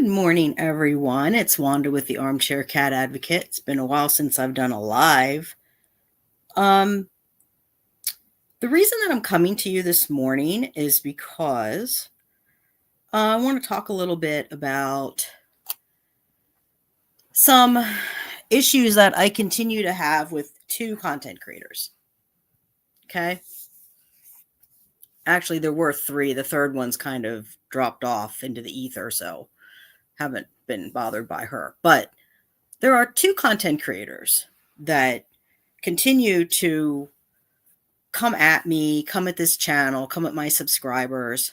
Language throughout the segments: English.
morning, everyone. It's Wanda with the Armchair Cat Advocate. It's been a while since I've done a live. The reason that I'm coming to you this morning is because I want to talk a little bit about some issues that I continue to have with two content creators. Okay. Actually, there were three. The third one's kind of dropped off into the ether, so haven't been bothered by her. But there are two content creators that continue to come at me, come at this channel, come at my subscribers.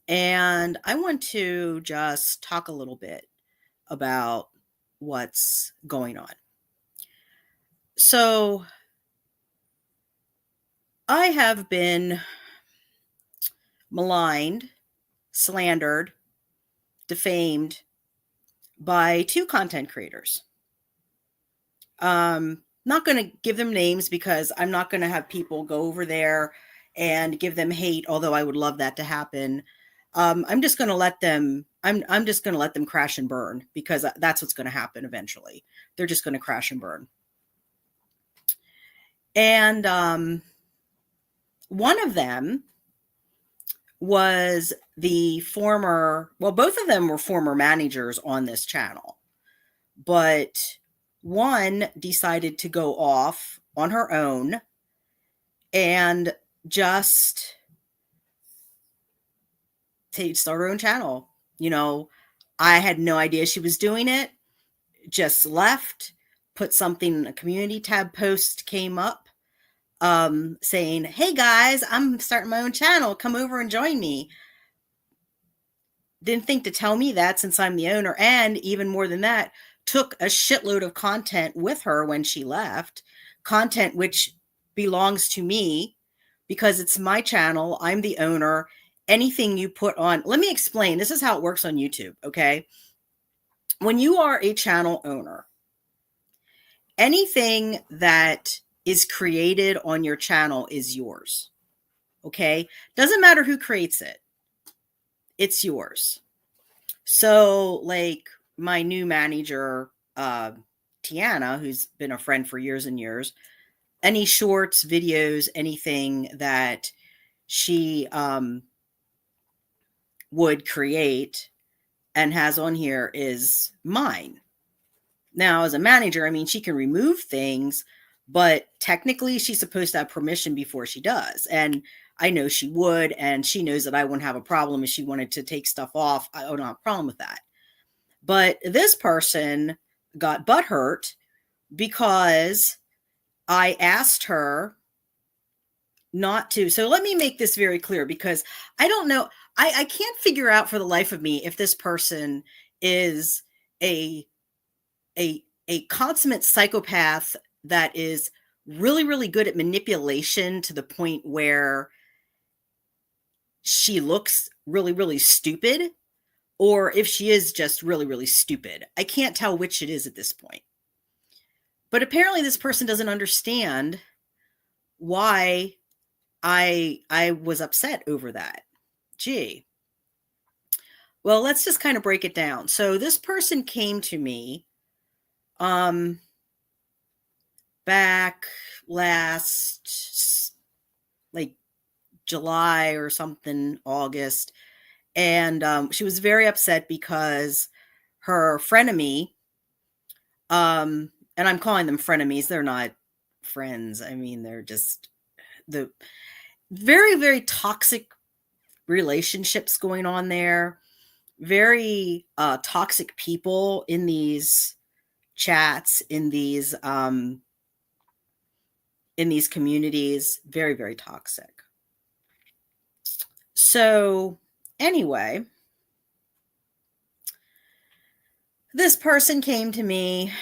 And I want to just talk a little bit about what's going on. So I have been maligned, slandered, defamed by two content creators. Not going to give them names because I'm not going to have people go over there and give them hate, although I would love that to happen. I'm just going to let them, I'm just going to let them crash and burn because that's what's going to happen eventually. They're just going to crash and burn. And one of them was the former, well, both of them were former managers on this channel, but one decided to go off on her own and just start her own channel. You know, I had no idea she was doing it, just left, put something in a community tab post came up saying, hey guys, I'm starting my own channel. Come over and join me. Didn't think to tell me that since I'm the owner. And even more than that, took a shitload of content with her when she left, content which belongs to me because it's my channel. I'm the owner. Anything you put on, let me explain. This is how it works on YouTube, okay? When you are a channel owner, anything that is created on your channel is yours, okay? Doesn't matter who creates it. It's yours. So like my new manager, Tiana, who's been a friend for years and years, any shorts, videos, anything that she would create and has on here is mine. Now, as a manager, I mean, she can remove things, but technically she's supposed to have permission before she does. And I know she would, and she knows that I wouldn't have a problem if she wanted to take stuff off. I don't have a problem with that. But this person got butthurt because I asked her not to. So let me make this very clear because I don't know. I can't figure out for the life of me if this person is a consummate psychopath that is really, really good at manipulation to the point where she looks really, really stupid, or if she is just really, really stupid. I can't tell which it is at this point. But apparently this person doesn't understand why I was upset over that. Gee. Well, let's just kind of break it down. So this person came to me back last like July or something, August, and she was very upset because her frenemy, and I'm calling them frenemies, they're not friends. I mean, they're just the very, very toxic relationships going on there. Very toxic people in these chats, in these communities. Very, very toxic. So anyway, this person came to me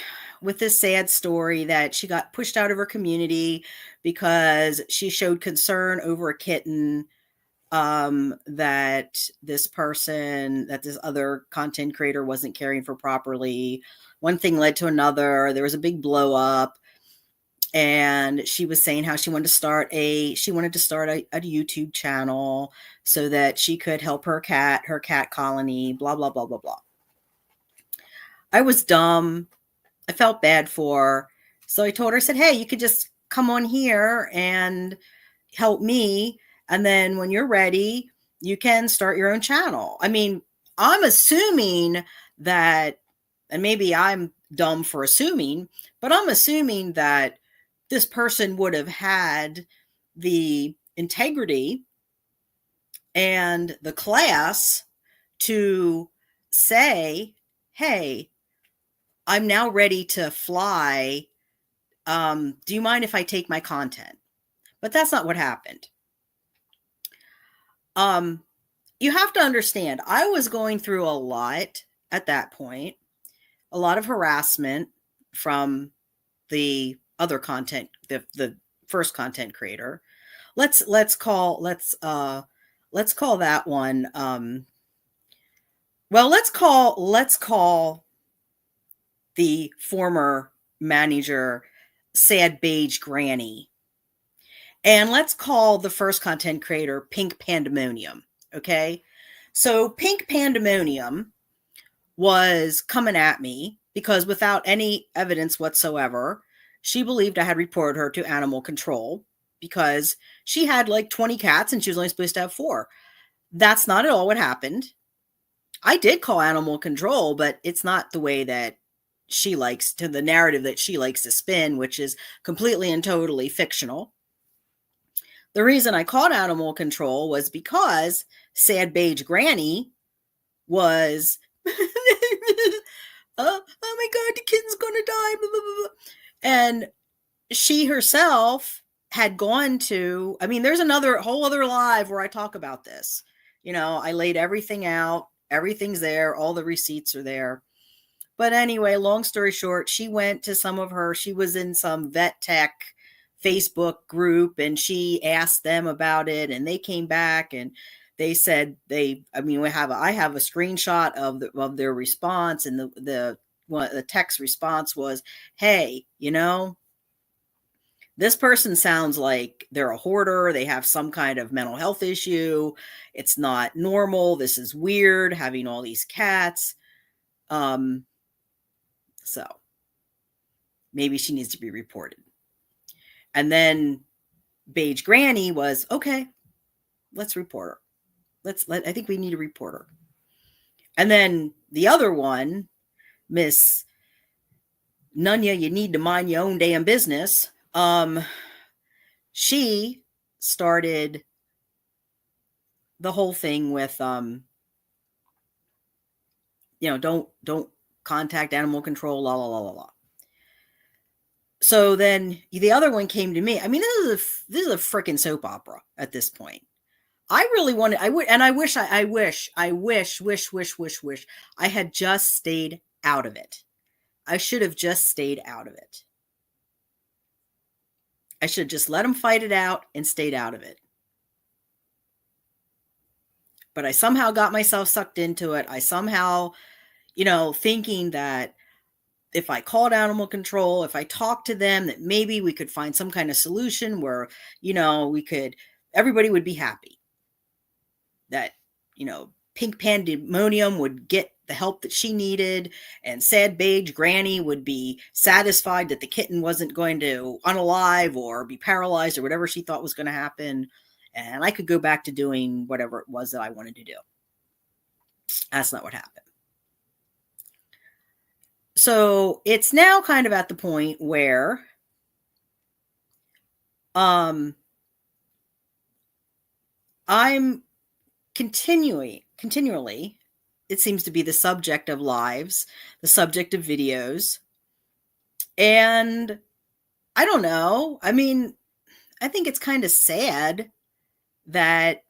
with this sad story that she got pushed out of her community because she showed concern over a kitten that this other content creator wasn't caring for properly. One thing led to another. There was a big blow up. And she was saying how she wanted to start a YouTube channel so that she could help her cat colony, blah, blah, blah, blah, blah. I was dumb. I felt bad for her. So I told her, I said, hey, you could just come on here and help me. And then when you're ready, you can start your own channel. I mean, I'm assuming that, and maybe I'm dumb for assuming, but I'm assuming that this person would have had the integrity and the class to say, hey, I'm now ready to fly. Do you mind if I take my content? But that's not what happened. You have to understand, I was going through a lot at that point, a lot of harassment from the other content, the first content creator. Let's call that one. Well, let's call the former manager Sad Beige Granny. And let's call the first content creator Pink Pandemonium. Okay. So Pink Pandemonium was coming at me because without any evidence whatsoever, she believed I had reported her to animal control because she had like 20 cats and she was only supposed to have 4. That's not at all what happened. I did call animal control, but it's not the way that she likes to, the narrative that she likes to spin, which is completely and totally fictional. The reason I called animal control was because Sad Beige Granny was, oh my God, the kitten's going to die. Blah, blah, blah. And she herself had gone to, I mean, there's whole other live where I talk about this. You know, I laid everything out. Everything's there. All the receipts are there. But anyway, long story short, she went to she was in some vet tech Facebook group and she asked them about it and they came back and they said I have a screenshot of their response, and the text response was, hey, you know, this person sounds like they're a hoarder. They have some kind of mental health issue. It's not normal. This is weird, having all these cats. So maybe she needs to be reported. And then Beige Granny was, okay, let's report her. I think we need a reporter. And then the other one, Miss Nunya, you need to mind your own damn business. She started the whole thing with, don't contact animal control, la, la, la, la, la. So then the other one came to me. I mean, this is a freaking soap opera at this point. I really wanted, I wish I had just stayed out of it. I should have just stayed out of it. I should have just let them fight it out and stayed out of it. But I somehow got myself sucked into it. I somehow, thinking that if I called animal control, if I talked to them, that maybe we could find some kind of solution where, everybody would be happy. That, Pink Pandemonium would get the help that she needed, and Sad Beige Granny would be satisfied that the kitten wasn't going to unalive or be paralyzed or whatever she thought was going to happen. And I could go back to doing whatever it was that I wanted to do. That's not what happened. So it's now kind of at the point where I'm continually, it seems to be the subject of lives, the subject of videos. And I don't know. I mean, I think it's kind of sad that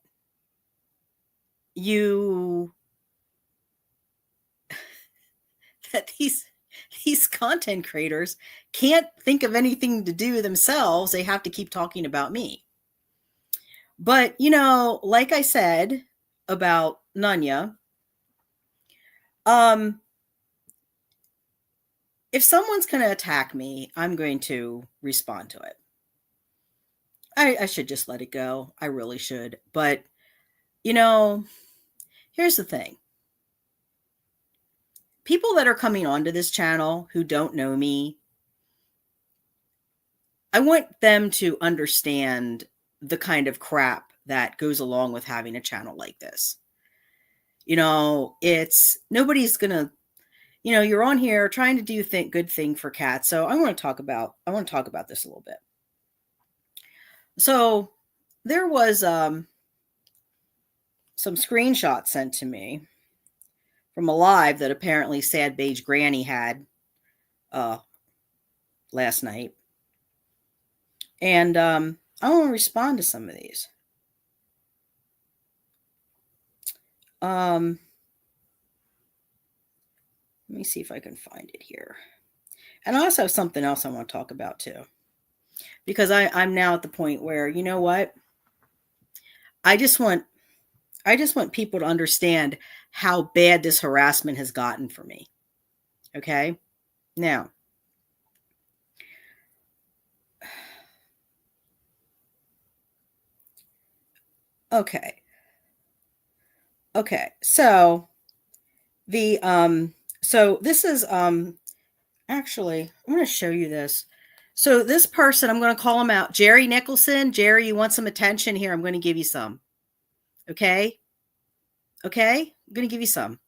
that these content creators can't think of anything to do themselves. They have to keep talking about me. But, like I said about Nunya, if someone's going to attack me, I'm going to respond to it. I should just let it go. I really should. But, you know, here's the thing. People that are coming onto this channel who don't know me, I want them to understand the kind of crap that goes along with having a channel like this. You know, it's nobody's going to, you know, you're on here trying to do good thing for cats. So I want to talk about this a little bit. So there was some screenshots sent to me from a live that apparently Sad Beige Granny had last night. And I want to respond to some of these. Let me see if I can find it here. And I also have something else I want to talk about too. Because I'm now at the point where, you know what? I just want people to understand how bad this harassment has gotten for me. Okay? Now, okay. So so this is actually, I'm going to show you this. So this person, I'm going to call him out. Jerry Nicholson. Jerry, you want some attention? Here, I'm going to give you some. Okay? I'm going to give you some.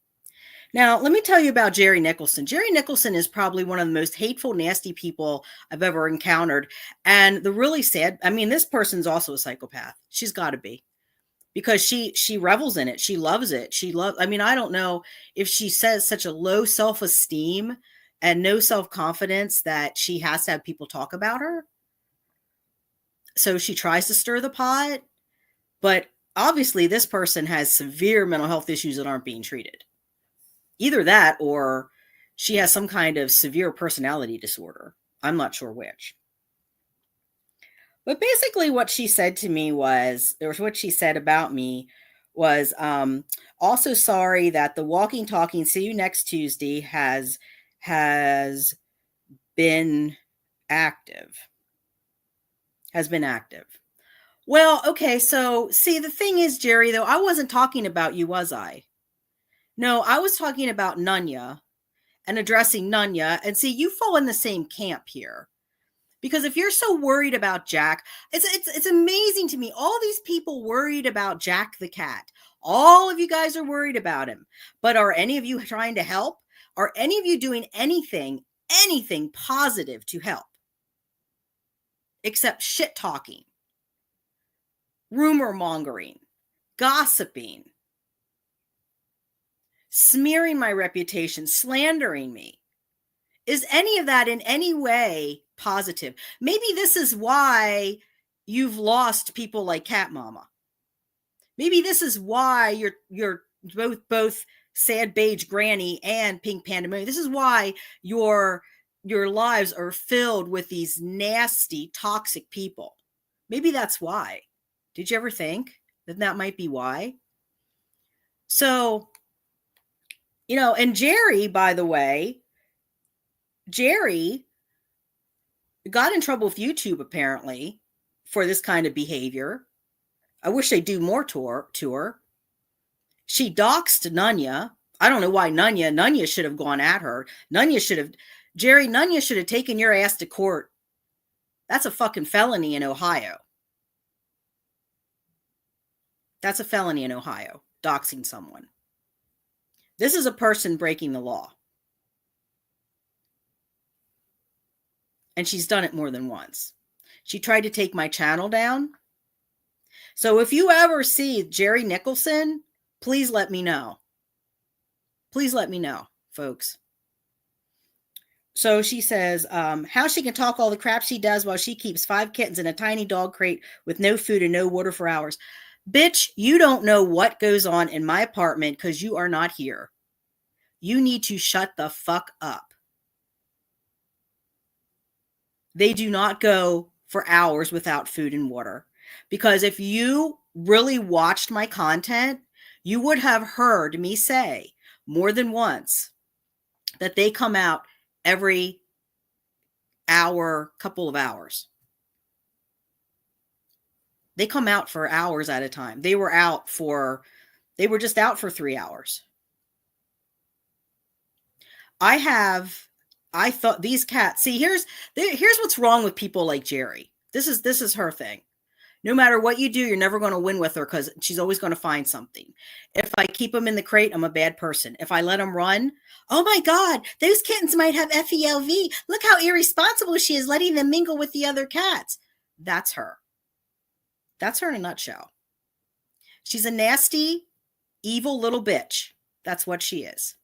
Now, let me tell you about Jerry Nicholson. Jerry Nicholson is probably one of the most hateful, nasty people I've ever encountered. And the really sad, I mean, this person's also a psychopath. She's got to be. Because she revels in it. She loves it. I mean, I don't know if she says such a low self-esteem and no self-confidence that she has to have people talk about her. So she tries to stir the pot, but obviously this person has severe mental health issues that aren't being treated. Either that or she has some kind of severe personality disorder. I'm not sure which. But basically what she said to me was, or what she said about me was, also sorry that the walking, talking, see you next Tuesday has been active. Well, okay, so see, the thing is, Jerry, though, I wasn't talking about you, was I? No, I was talking about Nunya and addressing Nunya. And see, you fall in the same camp here. Because if you're so worried about Jack, it's amazing to me. All these people worried about Jack the cat. All of you guys are worried about him. But are any of you trying to help? Are any of you doing anything positive to help? Except shit talking, rumor mongering, gossiping, smearing my reputation, slandering me. Is any of that in any way positive? Maybe this is why you've lost people like Cat Mama. Maybe this is why you're both Sad Beige Granny and Pink Pandemonium. This is why your lives are filled with these nasty, toxic people. Maybe that's why. Did you ever think that might be why? So, you know, and Jerry, by the way, Jerry got in trouble with YouTube apparently for this kind of behavior. I wish they'd do more to her. She doxed Nunya. I don't know why Nunya should have gone at her. Jerry, Nunya should have taken your ass to court. That's a fucking felony in Ohio. That's a felony in Ohio, doxing someone. This is a person breaking the law. And she's done it more than once. She tried to take my channel down. So if you ever see Jerry Nicholson, please let me know. Please let me know, folks. So she says, how she can talk all the crap she does while she keeps 5 kittens in a tiny dog crate with no food and no water for hours. Bitch, you don't know what goes on in my apartment because you are not here. You need to shut the fuck up. They do not go for hours without food and water. Because if you really watched my content, you would have heard me say more than once that they come out every hour, couple of hours. They come out for hours at a time. They were just out for 3 hours. I thought these cats, see, here's what's wrong with people like Jerry. This is her thing. No matter what you do, you're never going to win with her because she's always going to find something. If I keep them in the crate, I'm a bad person. If I let them run, oh my God, those kittens might have FELV. Look how irresponsible she is letting them mingle with the other cats. That's her. That's her in a nutshell. She's a nasty, evil little bitch. That's what she is.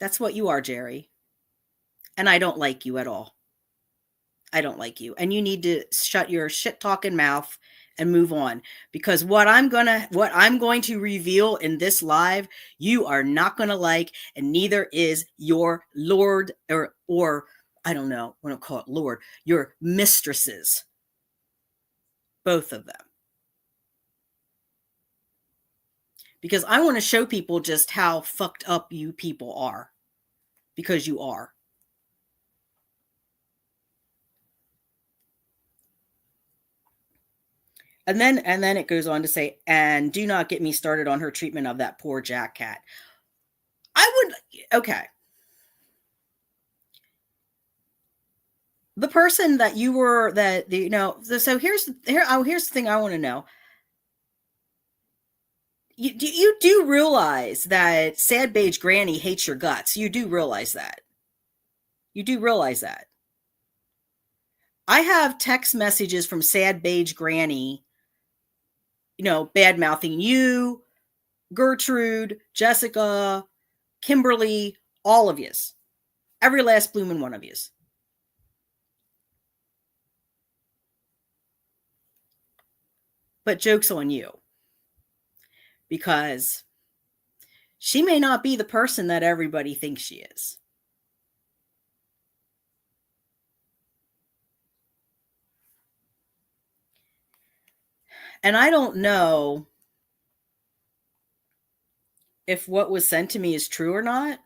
That's what you are, Jerry. And I don't like you at all. I don't like you. And you need to shut your shit talking mouth and move on, because what I'm going to reveal in this live, you are not going to like, and neither is your Lord or I don't know, I want to call it Lord, your mistresses. Both of them. Because I want to show people just how fucked up you people are, because you are. And then it goes on to say, and do not get me started on her treatment of that poor Jack cat. Okay. The person that you were, so here's the thing I want to know. You do realize that Sad Beige Granny hates your guts. You do realize that. You do realize that. I have text messages from Sad Beige Granny, bad mouthing you, Gertrude, Jessica, Kimberly, all of yous. Every last bloomin' one of yous. But joke's on you. Because she may not be the person that everybody thinks she is. And I don't know if what was sent to me is true or not,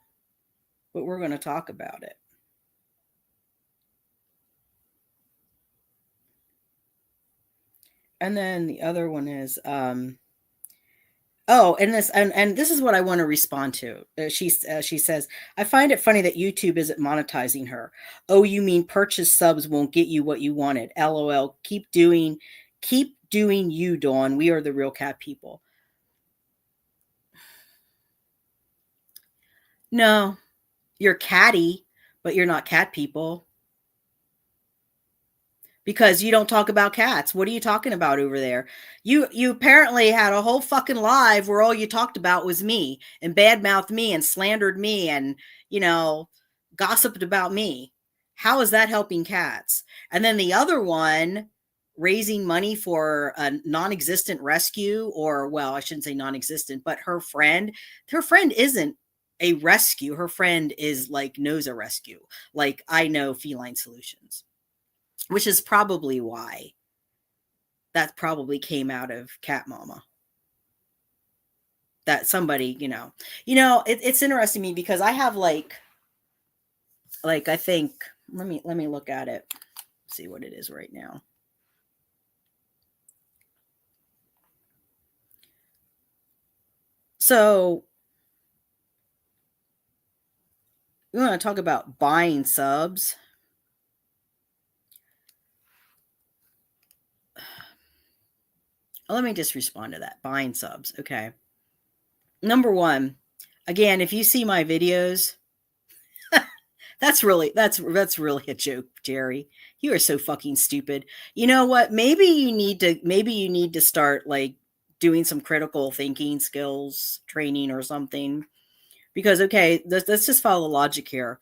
but we're going to talk about it. And then the other one is, and this is what I want to respond to. She says, I find it funny that YouTube isn't monetizing her. Oh, you mean purchase subs won't get you what you wanted? LOL. Keep doing you, Dawn. We are the real cat people. No, you're catty, but you're not cat people. Because you don't talk about cats. What are you talking about over there? You apparently had a whole fucking live where all you talked about was me and badmouthed me and slandered me and, gossiped about me. How is that helping cats? And then the other one, raising money for a non-existent rescue, or, well, I shouldn't say non-existent, but her friend isn't a rescue. Her friend is knows a rescue. Like, I know Feline Solutions. Which is probably why that probably came out of Cat Mama. That somebody, it's interesting to me because I have I think, let me look at it, see what it is right now. So we want to talk about buying subs. Let me just respond to that. Buying subs. Okay. Number one, again, if you see my videos, that's really a joke, Jerry. You are so fucking stupid. You know what? Maybe you need to start doing some critical thinking skills training or something. Because, okay, let's just follow the logic here.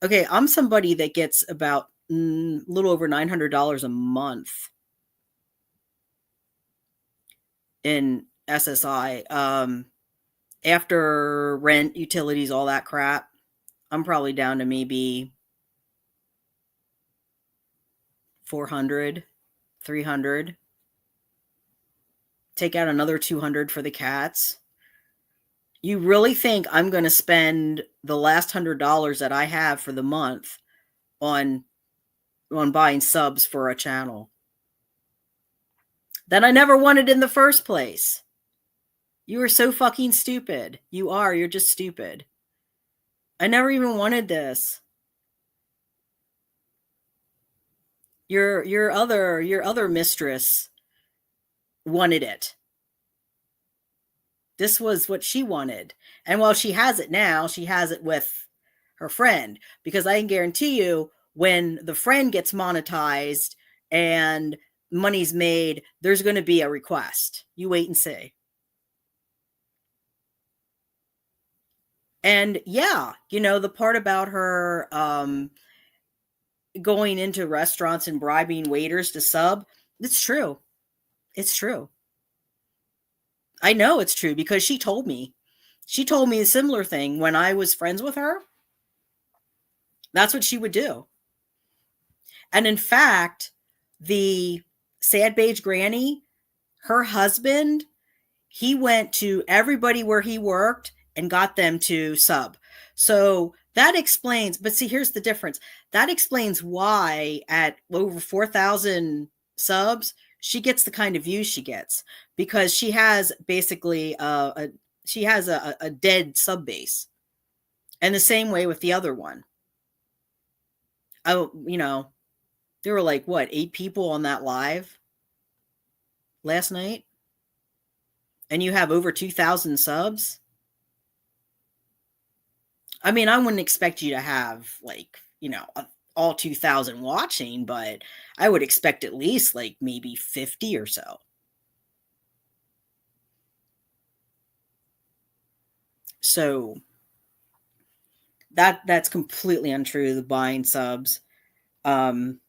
Okay, I'm somebody that gets about a little over $900 a month in SSI. After rent, utilities, all that crap, I'm probably down to maybe 400, 300. Take out another 200 for the cats. You really think I'm going to spend the last $100 that I have for the month on buying subs for a channel that I never wanted in the first place? You are so fucking stupid. You are. You're just stupid. I never even wanted this. Your other mistress wanted it. This was what she wanted. And while she has it now, she has it with her friend, because I can guarantee you when the friend gets monetized and money's made, there's going to be a request. You wait and see. And yeah, the part about her going into restaurants and bribing waiters to sub, it's true. It's true. I know it's true because she told me. She told me a similar thing when I was friends with her. That's what she would do. And in fact, the Sad Beige Granny, her husband, he went to everybody where he worked and got them to sub. So that explains, but see, here's the difference. That explains why at over 4,000 subs, she gets the kind of views she gets, because she has basically a dead sub base. And the same way with the other one. There were like, what, 8 people on that live last night? And you have over 2,000 subs? I mean, I wouldn't expect you to have like, all 2,000 watching, but I would expect at least like maybe 50 or so. So that's completely untrue, the buying subs. I'm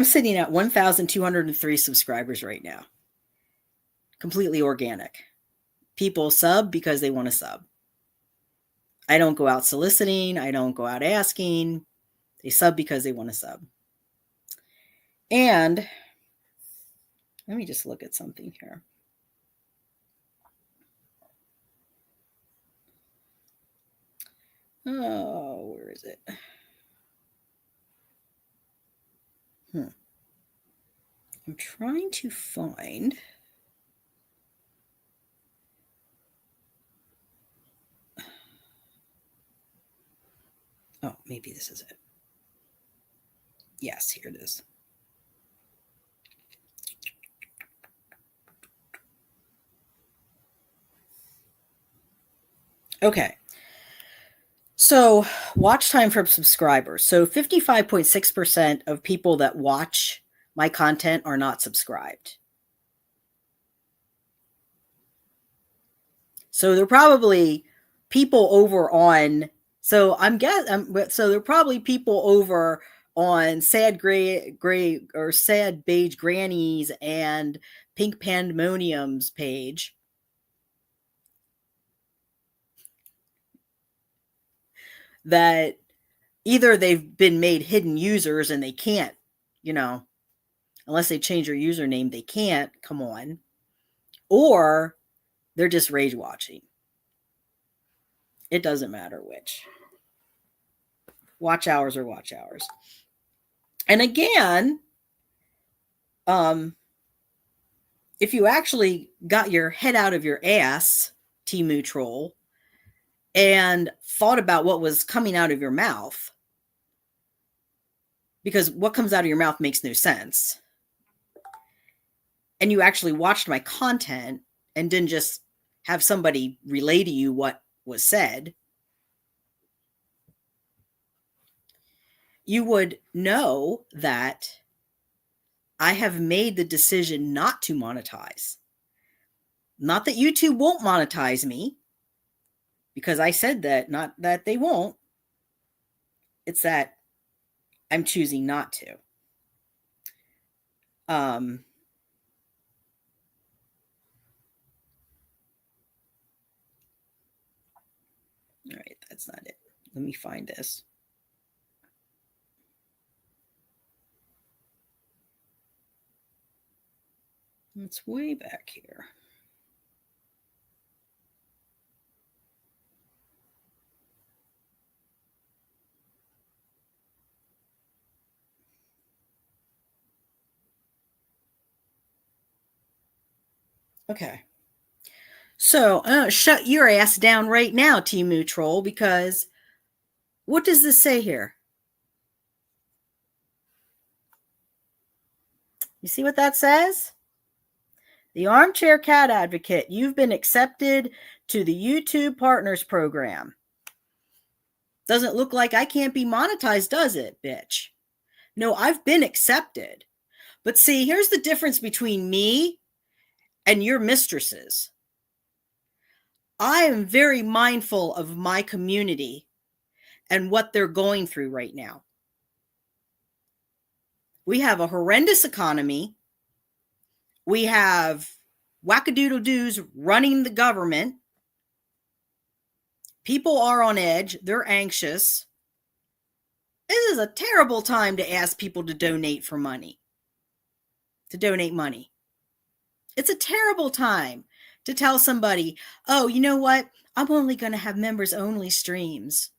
sitting at 1,203 subscribers right now. Completely organic. People sub because they want to sub. I don't go out soliciting. I don't go out asking. They sub because they want to sub. And let me just look at something here. Oh, where is it? I'm trying to find. Oh, maybe this is it. Yes, here it is. Okay. So, watch time from subscribers. So, 55.6% of people that watch my content are not subscribed. So, they're probably people over on. So, so they're probably people over on Sad Gray or Sad Beige Grannies and Pink Pandemonium's page. That either they've been made hidden users and they can't, unless they change their username, they can't come on, or they're just rage watching. It doesn't matter which. Watch hours are watch hours. And again, if you actually got your head out of your ass, Temu troll, and thought about what was coming out of your mouth, because what comes out of your mouth makes no sense, and you actually watched my content and didn't just have somebody relay to you what was said, you would know that I have made the decision not to monetize. Not that YouTube won't monetize me, because I said that, not that they won't. It's that I'm choosing not to. All right, that's not it. Let me find this. It's way back here. Okay. So shut your ass down right now, Temu Troll, because what does this say here? You see what that says? The Armchair Cat Advocate, you've been accepted to the YouTube Partners Program. Doesn't look like I can't be monetized, does it, bitch? No, I've been accepted. But see, here's the difference between me and your mistresses. I am very mindful of my community and what they're going through right now. We have a horrendous economy. We have wackadoodle-doos running the government. People are on edge. They're anxious. This is a terrible time to ask people to donate money. It's a terrible time to tell somebody, oh, you know what? I'm only going to have members only streams.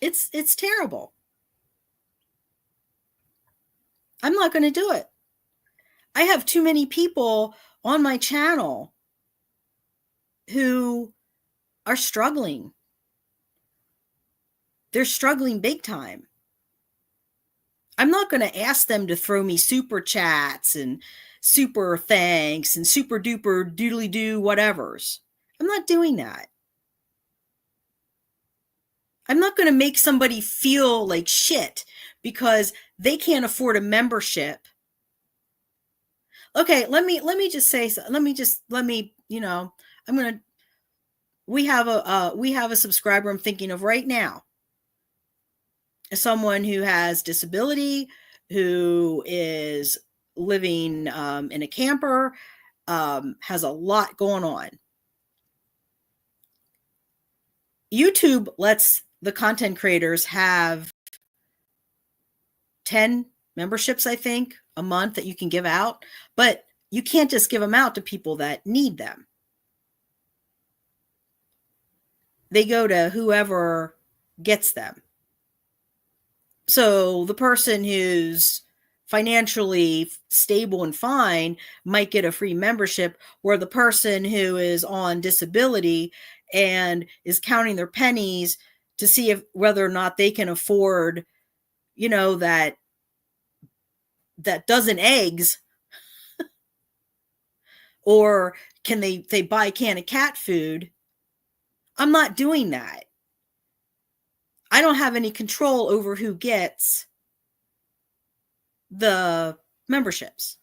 It's terrible. I'm not going to do it. I have too many people on my channel who are struggling. They're struggling big time. I'm not going to ask them to throw me super chats and super thanks and super duper doodly doo whatevers. I'm not doing that. I'm not going to make somebody feel like shit because they can't afford a membership. Okay, let me just say, you know, we have a subscriber I'm thinking of right now. Someone who has disability, who is living in a camper, has a lot going on. YouTube lets the content creators have 10 memberships, I think, a month that you can give out, but you can't just give them out to people that need them. They go to whoever gets them. So the person who's financially stable and fine might get a free membership, where the person who is on disability and is counting their pennies to see whether or not they can afford, you know, that dozen eggs, or can they buy a can of cat food. I'm not doing that. I don't have any control over who gets the memberships.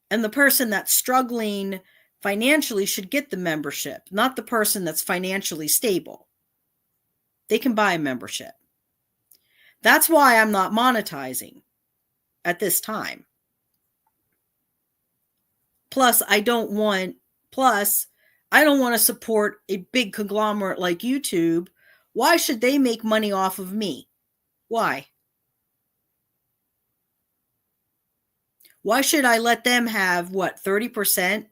And the person that's struggling financially should get the membership, not the person that's financially stable. They can buy a membership. That's why I'm not monetizing at this time. Plus, I don't want to support a big conglomerate like YouTube. Why should they make money off of me? Why? Why should I let them have 30%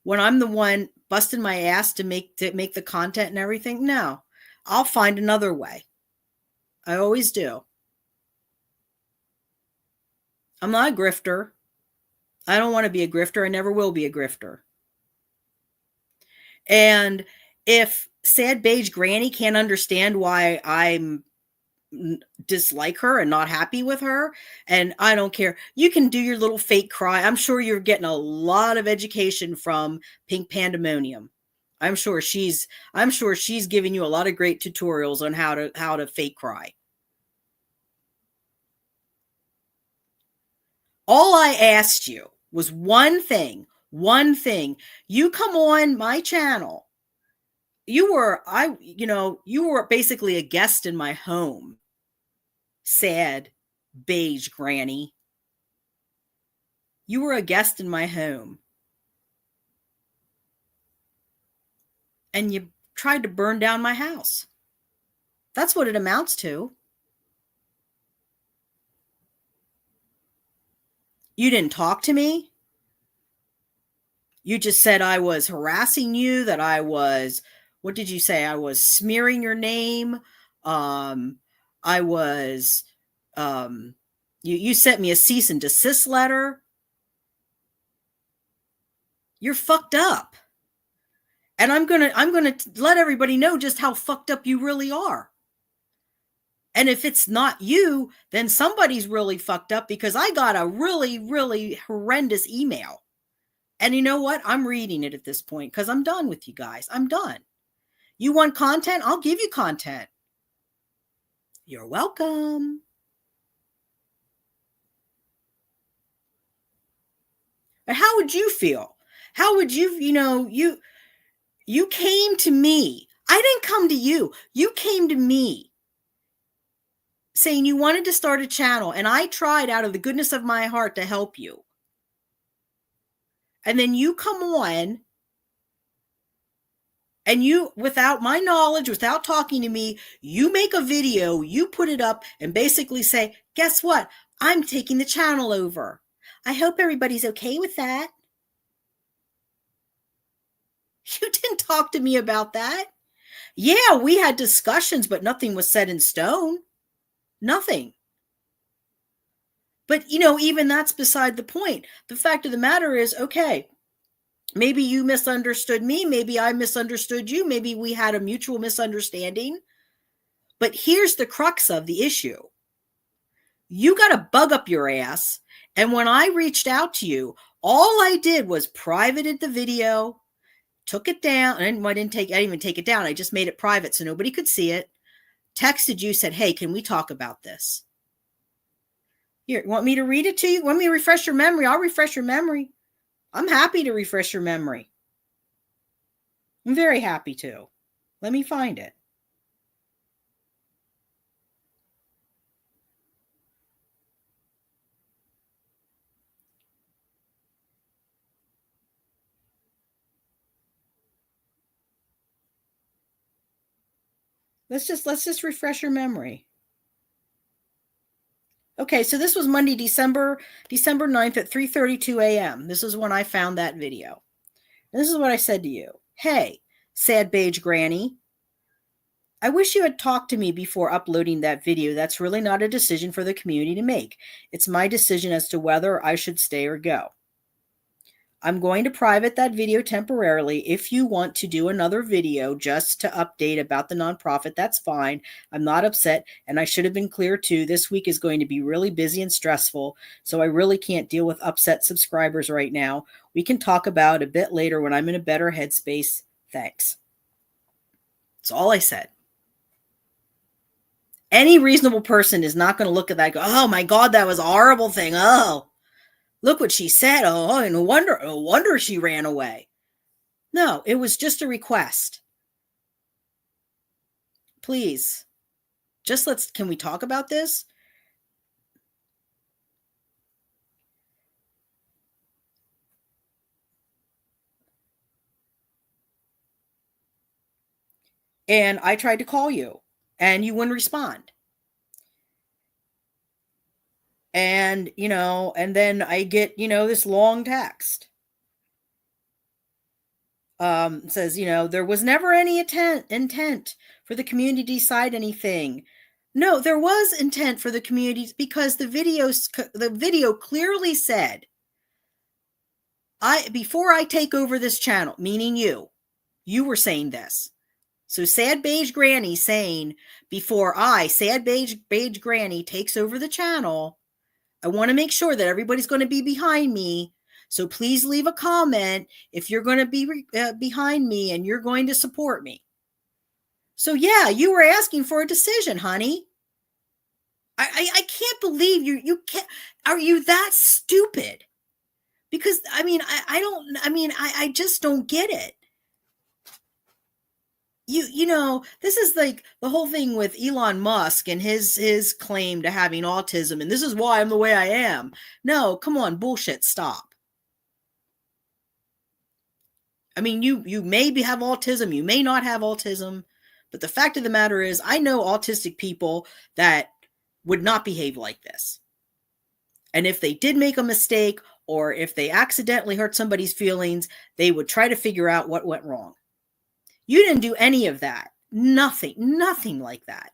when I'm the one busting my ass to make the content and everything? No, I'll find another way. I always do. I'm not a grifter. I don't want to be a grifter. I never will be a grifter. And if Sad Beige Granny can't understand why I'm dislike her and not happy with her, and I don't care, you can do your little fake cry. I'm sure you're getting a lot of education from Pink Pandemonium. I'm sure she's giving you a lot of great tutorials on how to fake cry. All I asked you was one thing. You come on my channel. You were basically a guest in my home. Sad Beige Granny. You were a guest in my home. And you tried to burn down my house. That's what it amounts to. You didn't talk to me. You just said I was harassing you, that I was, what did you say? I was smearing your name. I was, you sent me a cease and desist letter. You're fucked up. And I'm going to let everybody know just how fucked up you really are. And if it's not you, then somebody's really fucked up, because I got a really, really horrendous email. And you know what? I'm reading it at this point because I'm done with you guys. I'm done. You want content? I'll give you content. You're welcome. But how would you feel? How would you, you came to me. I didn't come to you. You came to me saying you wanted to start a channel, and I tried out of the goodness of my heart to help you. And then you come on and you, without my knowledge, without talking to me, you make a video, you put it up and basically say, guess what? I'm taking the channel over. I hope everybody's okay with that. You didn't talk to me about that. Yeah, we had discussions, but nothing was set in stone. Nothing. But, even that's beside the point. The fact of the matter is, okay, maybe you misunderstood me. Maybe I misunderstood you. Maybe we had a mutual misunderstanding. But here's the crux of the issue. You got a bug up your ass. And when I reached out to you, all I did was privated the video, took it down. And I didn't even take it down. I just made it private so nobody could see it. Texted you, said, hey, can we talk about this? Here, want me to read it to you? Want me to refresh your memory? I'll refresh your memory. I'm happy to refresh your memory. I'm very happy to. Let me find it. Let's just refresh your memory. Okay, so this was Monday, December 9th at 3:32 a.m. This is when I found that video. And this is what I said to you. Hey, sad beige granny. I wish you had talked to me before uploading that video. That's really not a decision for the community to make. It's my decision as to whether I should stay or go. I'm going to private that video temporarily. If you want to do another video just to update about the nonprofit, that's fine. I'm not upset, and I should have been clear too. This week is going to be really busy and stressful, so I really can't deal with upset subscribers right now. We can talk about it a bit later when I'm in a better headspace. Thanks. That's all I said. Any reasonable person is not going to look at that and go, oh my God, that was a horrible thing. Oh, look what she said. Oh, no wonder she ran away. No, it was just a request. Please, can we talk about this? And I tried to call you and you wouldn't respond. And, and then I get, this long text. Says, there was never any intent for the community to decide anything. No, there was intent for the community, because the video clearly said, before I take over this channel, meaning you were saying this. So sad beige granny saying, before sad beige granny takes over the channel, I want to make sure that everybody's going to be behind me. So please leave a comment if you're going to be behind me and you're going to support me. So yeah, you were asking for a decision, honey. I can't believe you can't. Are you that stupid? Because I just don't get it. This is like the whole thing with Elon Musk and his claim to having autism, and this is why I'm the way I am. No, come on, bullshit, stop. I mean, you may have autism, you may not have autism, but the fact of the matter is, I know autistic people that would not behave like this. And if they did make a mistake, or if they accidentally hurt somebody's feelings, they would try to figure out what went wrong. You didn't do any of that. Nothing like that.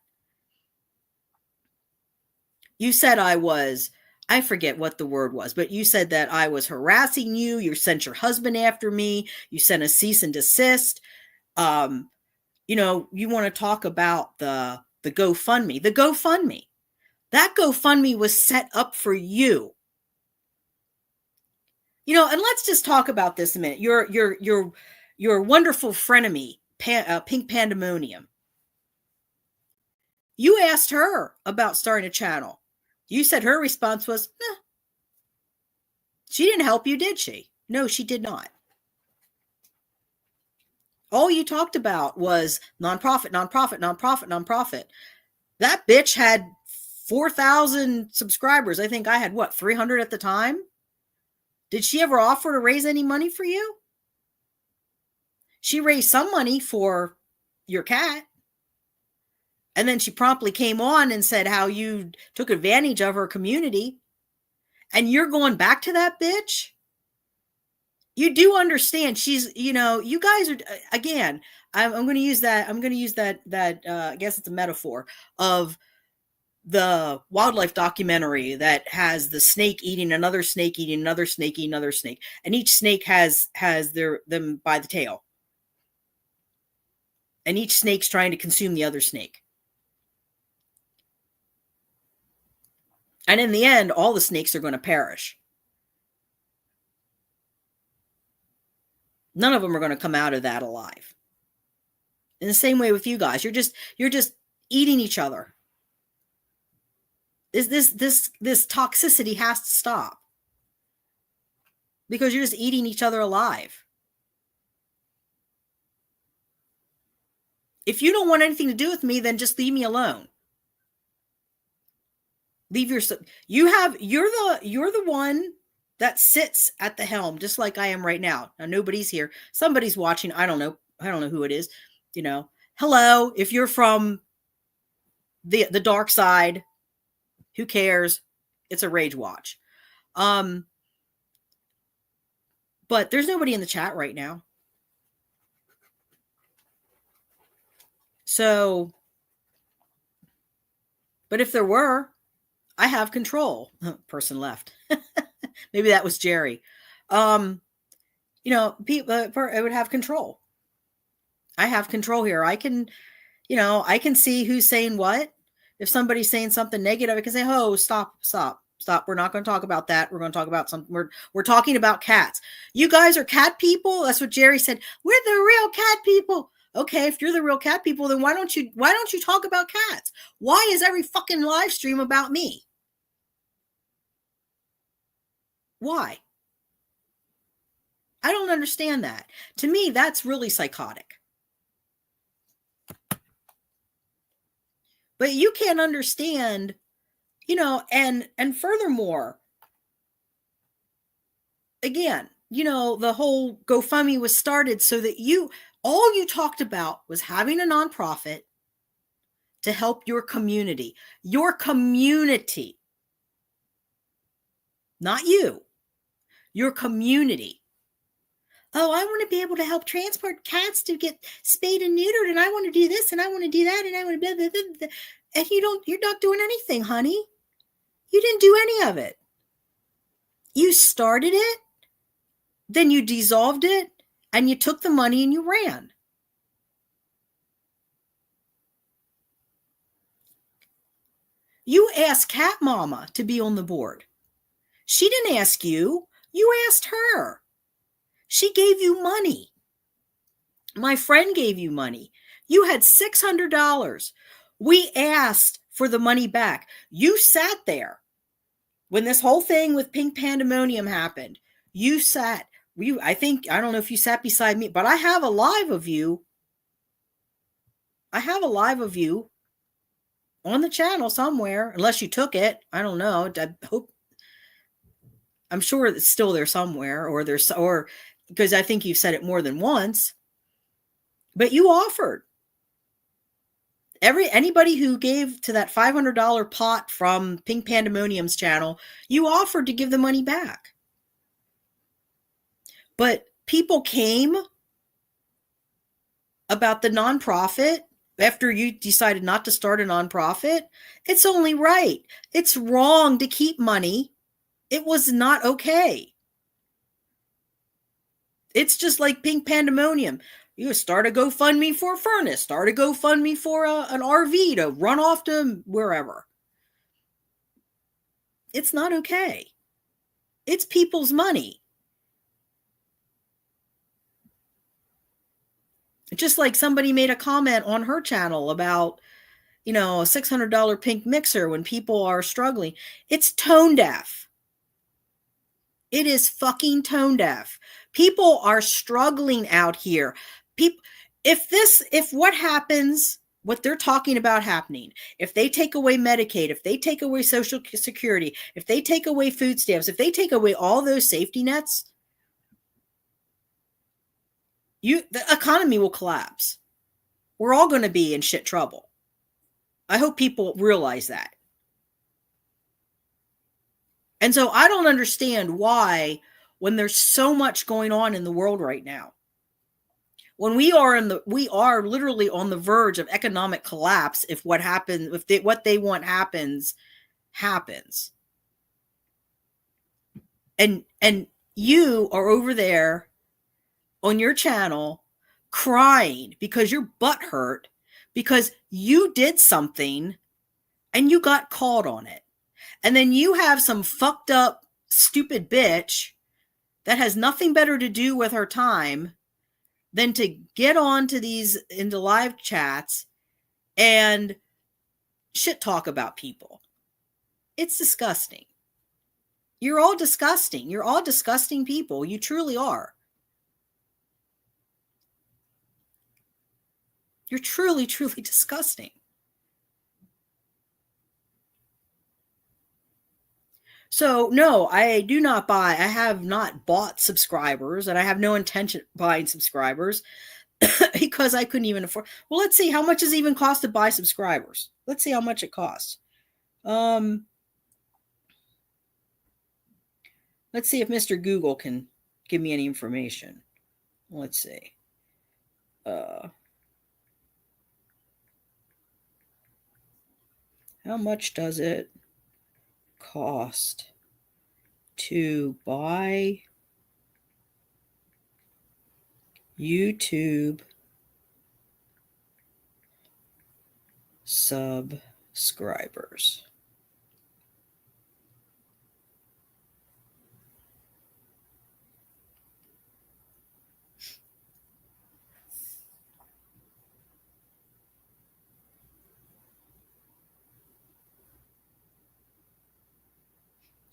You said I forget what the word was, but you said that I was harassing you. You sent your husband after me. You sent a cease and desist. You want to talk about the GoFundMe. The GoFundMe. That GoFundMe was set up for you. And let's just talk about this a minute. Your wonderful frenemy, Pink Pandemonium. You asked her about starting a channel. You said her response was, nah. She didn't help you, did she? No, she did not. All you talked about was nonprofit. That bitch had 4,000 subscribers. I think I had 300 at the time. Did she ever offer to raise any money for you? She raised some money for your cat. And then she promptly came on and said how you took advantage of her community. And you're going back to that bitch? You do understand she's, you guys are, again, I'm going to use that. I guess it's a metaphor of the wildlife documentary that has the snake eating another snake, eating another snake, eating another snake. And each snake has them by the tail. And each snake's trying to consume the other snake. And in the end, all the snakes are going to perish. None of them are going to come out of that alive. In the same way with you guys, you're just eating each other. This toxicity has to stop. Because you're just eating each other alive. If you don't want anything to do with me, then just leave me alone. You're the one that sits at the helm, just like I am right now. Now nobody's here. Somebody's watching. I don't know who it is. Hello. If you're from the dark side, who cares? It's a rage watch. But there's nobody in the chat right now. So, but if there were, I have control. Person left. Maybe that was Jerry. People, I would have control. I have control here. I can see who's saying what. If somebody's saying something negative, I can say, "Oh, stop. We're not going to talk about that. We're going to talk about something. We're talking about cats. You guys are cat people." That's what Jerry said. We're the real cat people. Okay, if you're the real cat people, then why don't you talk about cats? Why is every fucking live stream about me? Why? I don't understand that. To me, that's really psychotic. But you can't understand, and furthermore, again, the whole GoFundMe was started so that all you talked about was having a nonprofit to help your community. Your community. Not you. Your community. Oh, I want to be able to help transport cats to get spayed and neutered, and I want to do this, and I want to do that, and I want to blah, blah, blah, blah. And you're not doing anything, honey. You didn't do any of it. You started it, then you dissolved it, and you took the money and you ran. You asked Cat Mama to be on the board. She didn't ask you. You asked her. She gave you money. My friend gave you money. You had $600. We asked for the money back. You sat there when this whole thing with Pink Pandemonium happened. You sat. I don't know if you sat beside me, but I have a live of you. I have a live of you on the channel somewhere, unless you took it. I don't know. I'm sure it's still there somewhere, or because I think you've said it more than once. But you offered. Anybody who gave to that $500 pot from Pink Pandemonium's channel, you offered to give the money back. But people came about the nonprofit after you decided not to start a nonprofit. It's only right. It's wrong to keep money. It was not okay. It's just like Pink Pandemonium. You start a GoFundMe for a furnace, start a GoFundMe for an RV to run off to wherever. It's not okay. It's people's money. Just like somebody made a comment on her channel about, a $600 pink mixer when people are struggling. It's tone deaf. It is fucking tone deaf. People are struggling out here. If what happens, what they're talking about happening, if they take away Medicaid, if they take away Social Security, if they take away food stamps, if they take away all those safety nets, the economy will collapse. We're all going to be in shit trouble. I hope people realize that. And so I don't understand why, when there's so much going on in the world right now, when we are literally on the verge of economic collapse, if what they want happens, and you are over there on your channel crying because your butt hurt because you did something and you got caught on it. And then you have some fucked up, stupid bitch that has nothing better to do with her time than to get into live chats and shit talk about people. It's disgusting. You're all disgusting. You're all disgusting people. You truly are. You're truly, truly disgusting. So no, I do not buy. I have not bought subscribers, and I have no intention of buying subscribers because I couldn't even afford. Well, let's see how much does it even cost to buy subscribers. Let's see how much it costs. Let's see if Mr. Google can give me any information. Let's see. How much does it cost to buy YouTube subscribers?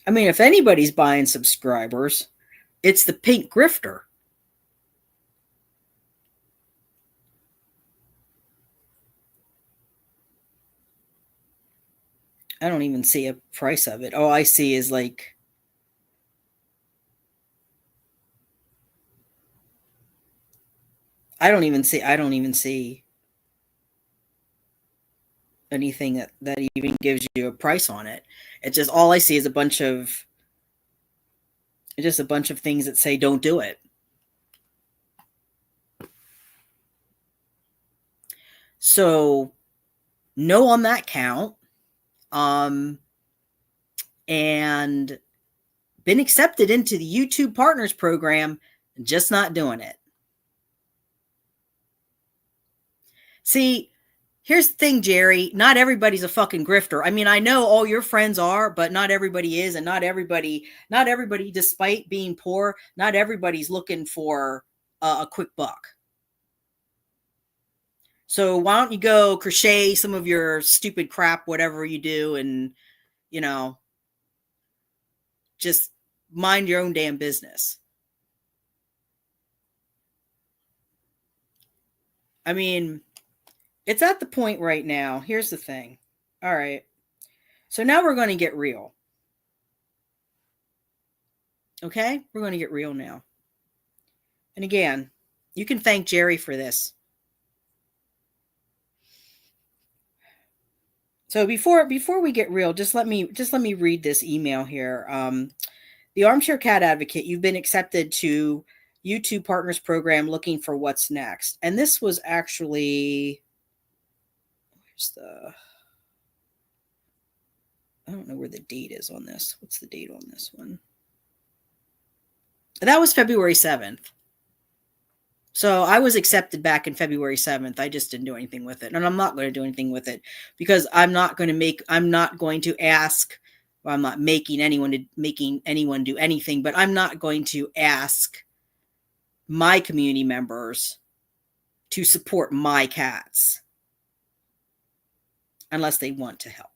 I mean, if anybody's buying subscribers, it's the pink grifter. I don't even see a price of it. All I see is like, I don't even see anything that even gives you a price on it. It's just, all I see is a bunch of things that say don't do it. So no on that count. And been accepted into the YouTube Partners Program, just not doing it. See, here's the thing, Jerry. Not everybody's a fucking grifter. I mean, I know all your friends are, but not everybody is. And not everybody, despite being poor, not everybody's looking for a quick buck. So why don't you go crochet some of your stupid crap, whatever you do, and, just mind your own damn business. I mean, it's at the point right now. Here's the thing. All right. So now we're going to get real. Okay? We're going to get real now. And again, you can thank Jerry for this. So before we get real, just let me read this email here. The Armchair Cat Advocate, you've been accepted to YouTube Partners Program looking for what's next. And this was actually, where's the, I don't know where the date is on this. What's the date on this one? That was February 7th. So I was accepted back in February 7th. I just didn't do anything with it. And I'm not going to do anything with it because I'm not going to ask, well, I'm not making anyone do anything, but I'm not going to ask my community members to support my cats unless they want to help.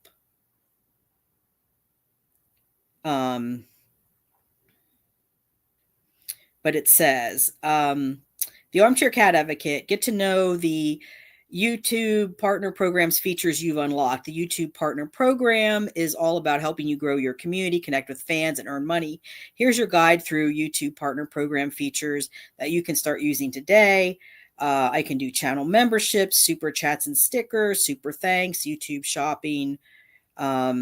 But it says, the Armchair Cat Advocate, get to know the YouTube Partner Program's features you've unlocked. The YouTube Partner Program is all about helping you grow your community, connect with fans, and earn money. Here's your guide through YouTube Partner Program features that you can start using today. I can do channel memberships, super chats and stickers, super thanks, YouTube shopping. Yeah,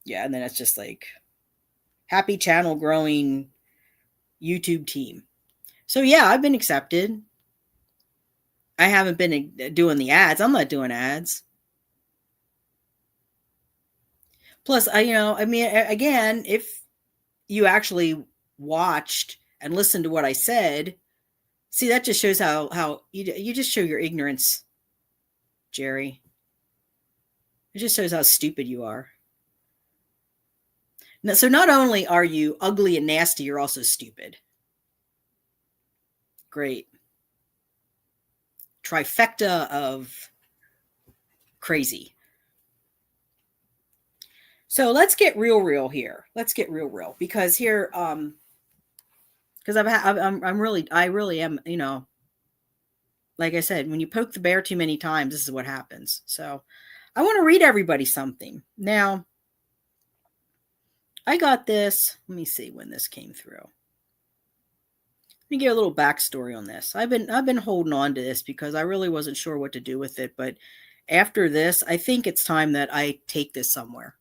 and then it's just like happy channel growing YouTube team. So yeah, I've been accepted. I haven't been doing the ads. I'm not doing ads. Plus, again, if you actually watched and listened to what I said, see, that just shows how you just show your ignorance, Jerry. It just shows how stupid you are. Now, so not only are you ugly and nasty, you're also stupid. Great. Trifecta of crazy. So let's get real here. Let's get real because here, because I really am, like I said, when you poke the bear too many times, this is what happens. So I want to read everybody something. Now, I got this. Let me see when this came through. Let me give a little backstory on this. I've been holding on to this because I really wasn't sure what to do with it. But after this, I think it's time that I take this somewhere.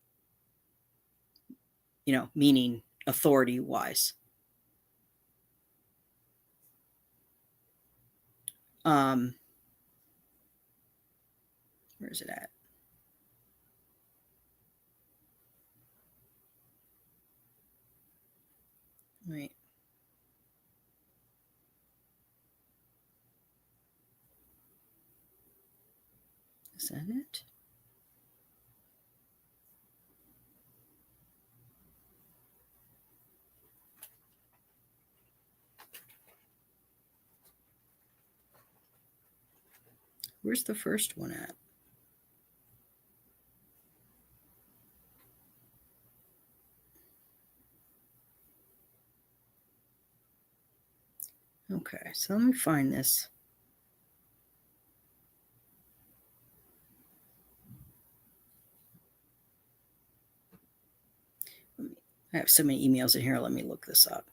Meaning authority-wise. Where is it at? Wait. Is that it? Where's the first one at? Okay, so let me find this. I have so many emails in here. Let me look this up.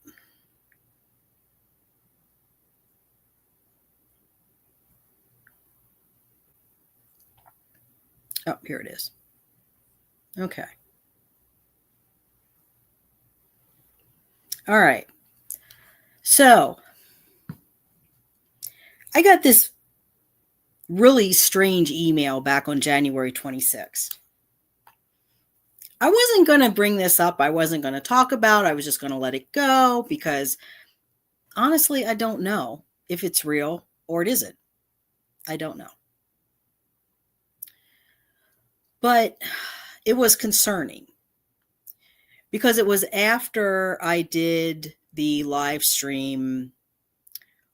Oh, here it is. Okay. All right. So I got this really strange email back on January 26th. I wasn't going to bring this up. I wasn't going to talk about it. I was just going to let it go because honestly, I don't know if it's real or it isn't. I don't know. But it was concerning because it was after I did the live stream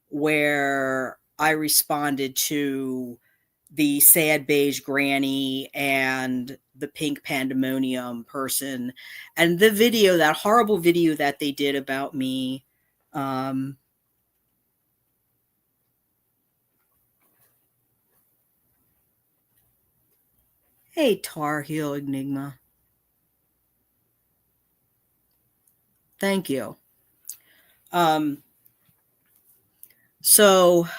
where I responded to the sad beige granny and the pink pandemonium person and the video, that horrible video that they did about me. Hey, Tar Heel Enigma. Thank you. So it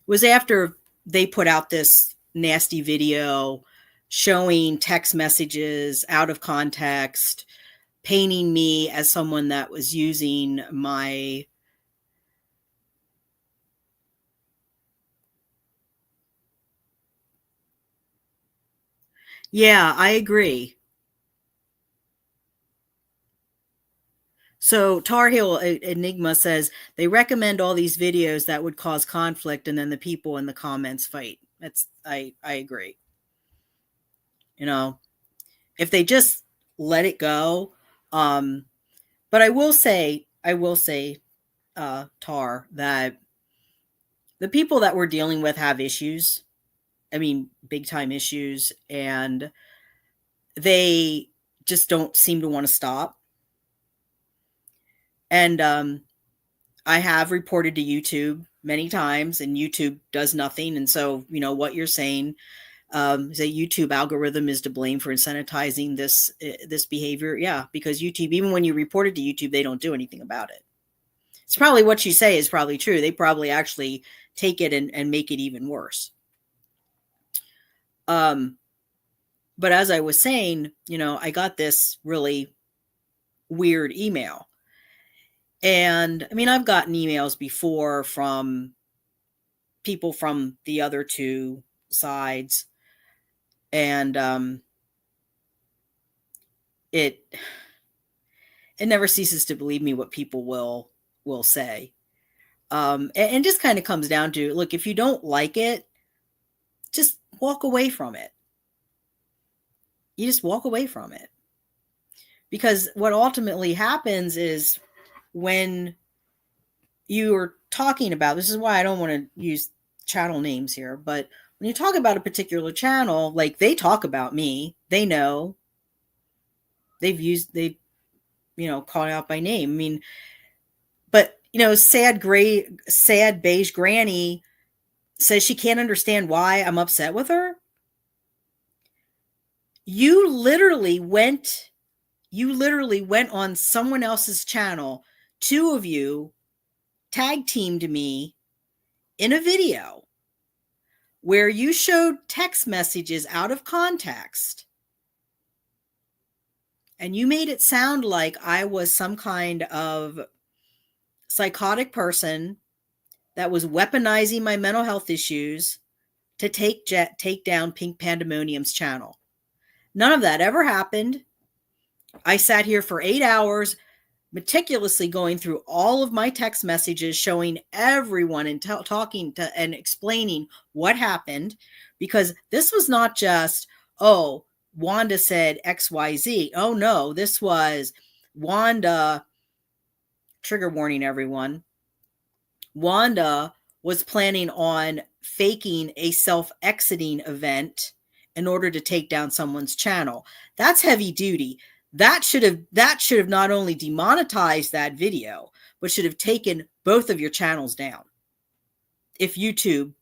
was after they put out this nasty video showing text messages out of context, painting me as someone that was using my Yeah, I agree. So Tar Heel Enigma says they recommend all these videos that would cause conflict, and then the people in the comments fight. I agree. You know, if they just let it go. But I will say, Tar, that the people that we're dealing with have issues. I mean, big time issues, and they just don't seem to want to stop. And I have reported to YouTube many times, and YouTube does nothing. And so, what you're saying, the YouTube algorithm is to blame for incentivizing this behavior. Yeah, because YouTube, even when you report it to YouTube, they don't do anything about it. It's probably what you say is probably true. They probably actually take it and make it even worse. But as I was saying, I got this really weird email. And I mean, I've gotten emails before from people from the other two sides. And it never ceases to believe me what people will say. And just kind of comes down to, look, if you don't like it, just walk away from it. You just walk away from it. Because what ultimately happens is when you're talking about, this is why I don't want to use channel names here, but when you talk about a particular channel, like they talk about me, they know, they've called out by name. I mean, but sad beige granny says she can't understand why I'm upset with her. You literally went on someone else's channel. Two of you tag teamed me in a video where you showed text messages out of context, and you made it sound like I was some kind of psychotic person that was weaponizing my mental health issues to take down Pink Pandemonium's channel. None of that ever happened. I sat here for 8 hours meticulously going through all of my text messages, showing everyone and talking to and explaining what happened, because this was not just, oh, Wanda said XYZ. Oh no, this was Wanda, trigger warning everyone, Wanda was planning on faking a self-exiting event in order to take down someone's channel. That's heavy duty. That should have not only demonetized that video, but should have taken both of your channels down. If YouTube,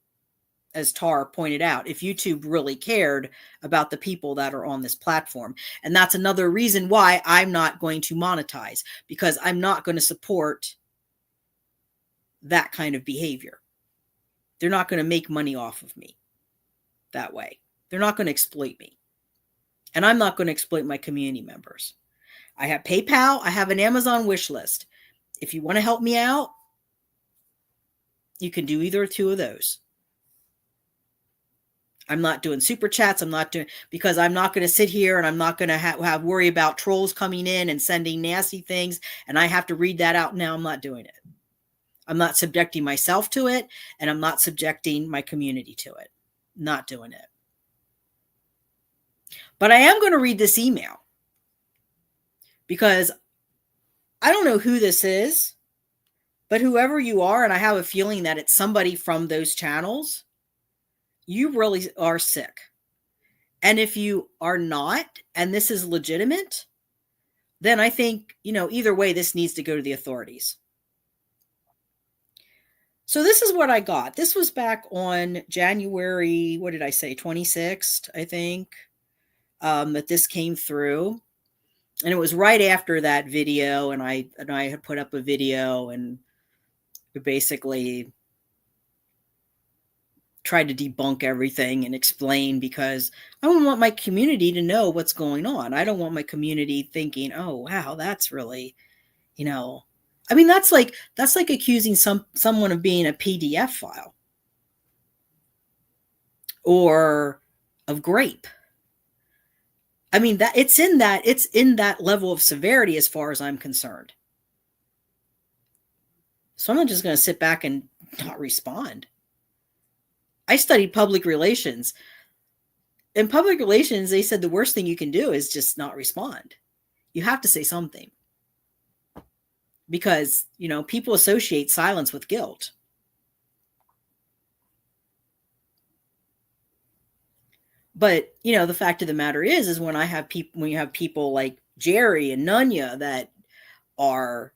as Tar pointed out, if YouTube really cared about the people that are on this platform. And that's another reason why I'm not going to monetize, because I'm not going to support that kind of behavior. They're not going to make money off of me that way. They're not going to exploit me. And I'm not going to exploit my community members. I have PayPal. I have an Amazon wish list. If you want to help me out, you can do either or two of those. I'm not doing super chats. Because I'm not going to sit here and I'm not going to have worry about trolls coming in and sending nasty things. And I have to read that out now. I'm not doing it. I'm not subjecting myself to it, and I'm not subjecting my community to it. Not doing it. But I am going to read this email because I don't know who this is, but whoever you are, and I have a feeling that it's somebody from those channels, you really are sick. And if you are not, and this is legitimate, then I think, either way, this needs to go to the authorities. So this is what I got. This was back on January, 26th, I think, that this came through. And it was right after that video, and I had put up a video and basically tried to debunk everything and explain, because I don't want my community to know what's going on. I don't want my community thinking, oh, wow, that's really, I mean, that's like accusing someone of being a PDF file or of grape. I mean, that it's in that level of severity as far as I'm concerned. So I'm not just going to sit back and not respond. I studied public relations. In public relations, they said the worst thing you can do is just not respond. You have to say something. Because, people associate silence with guilt. But, the fact of the matter is when you have people like Jerry and Nunya that are,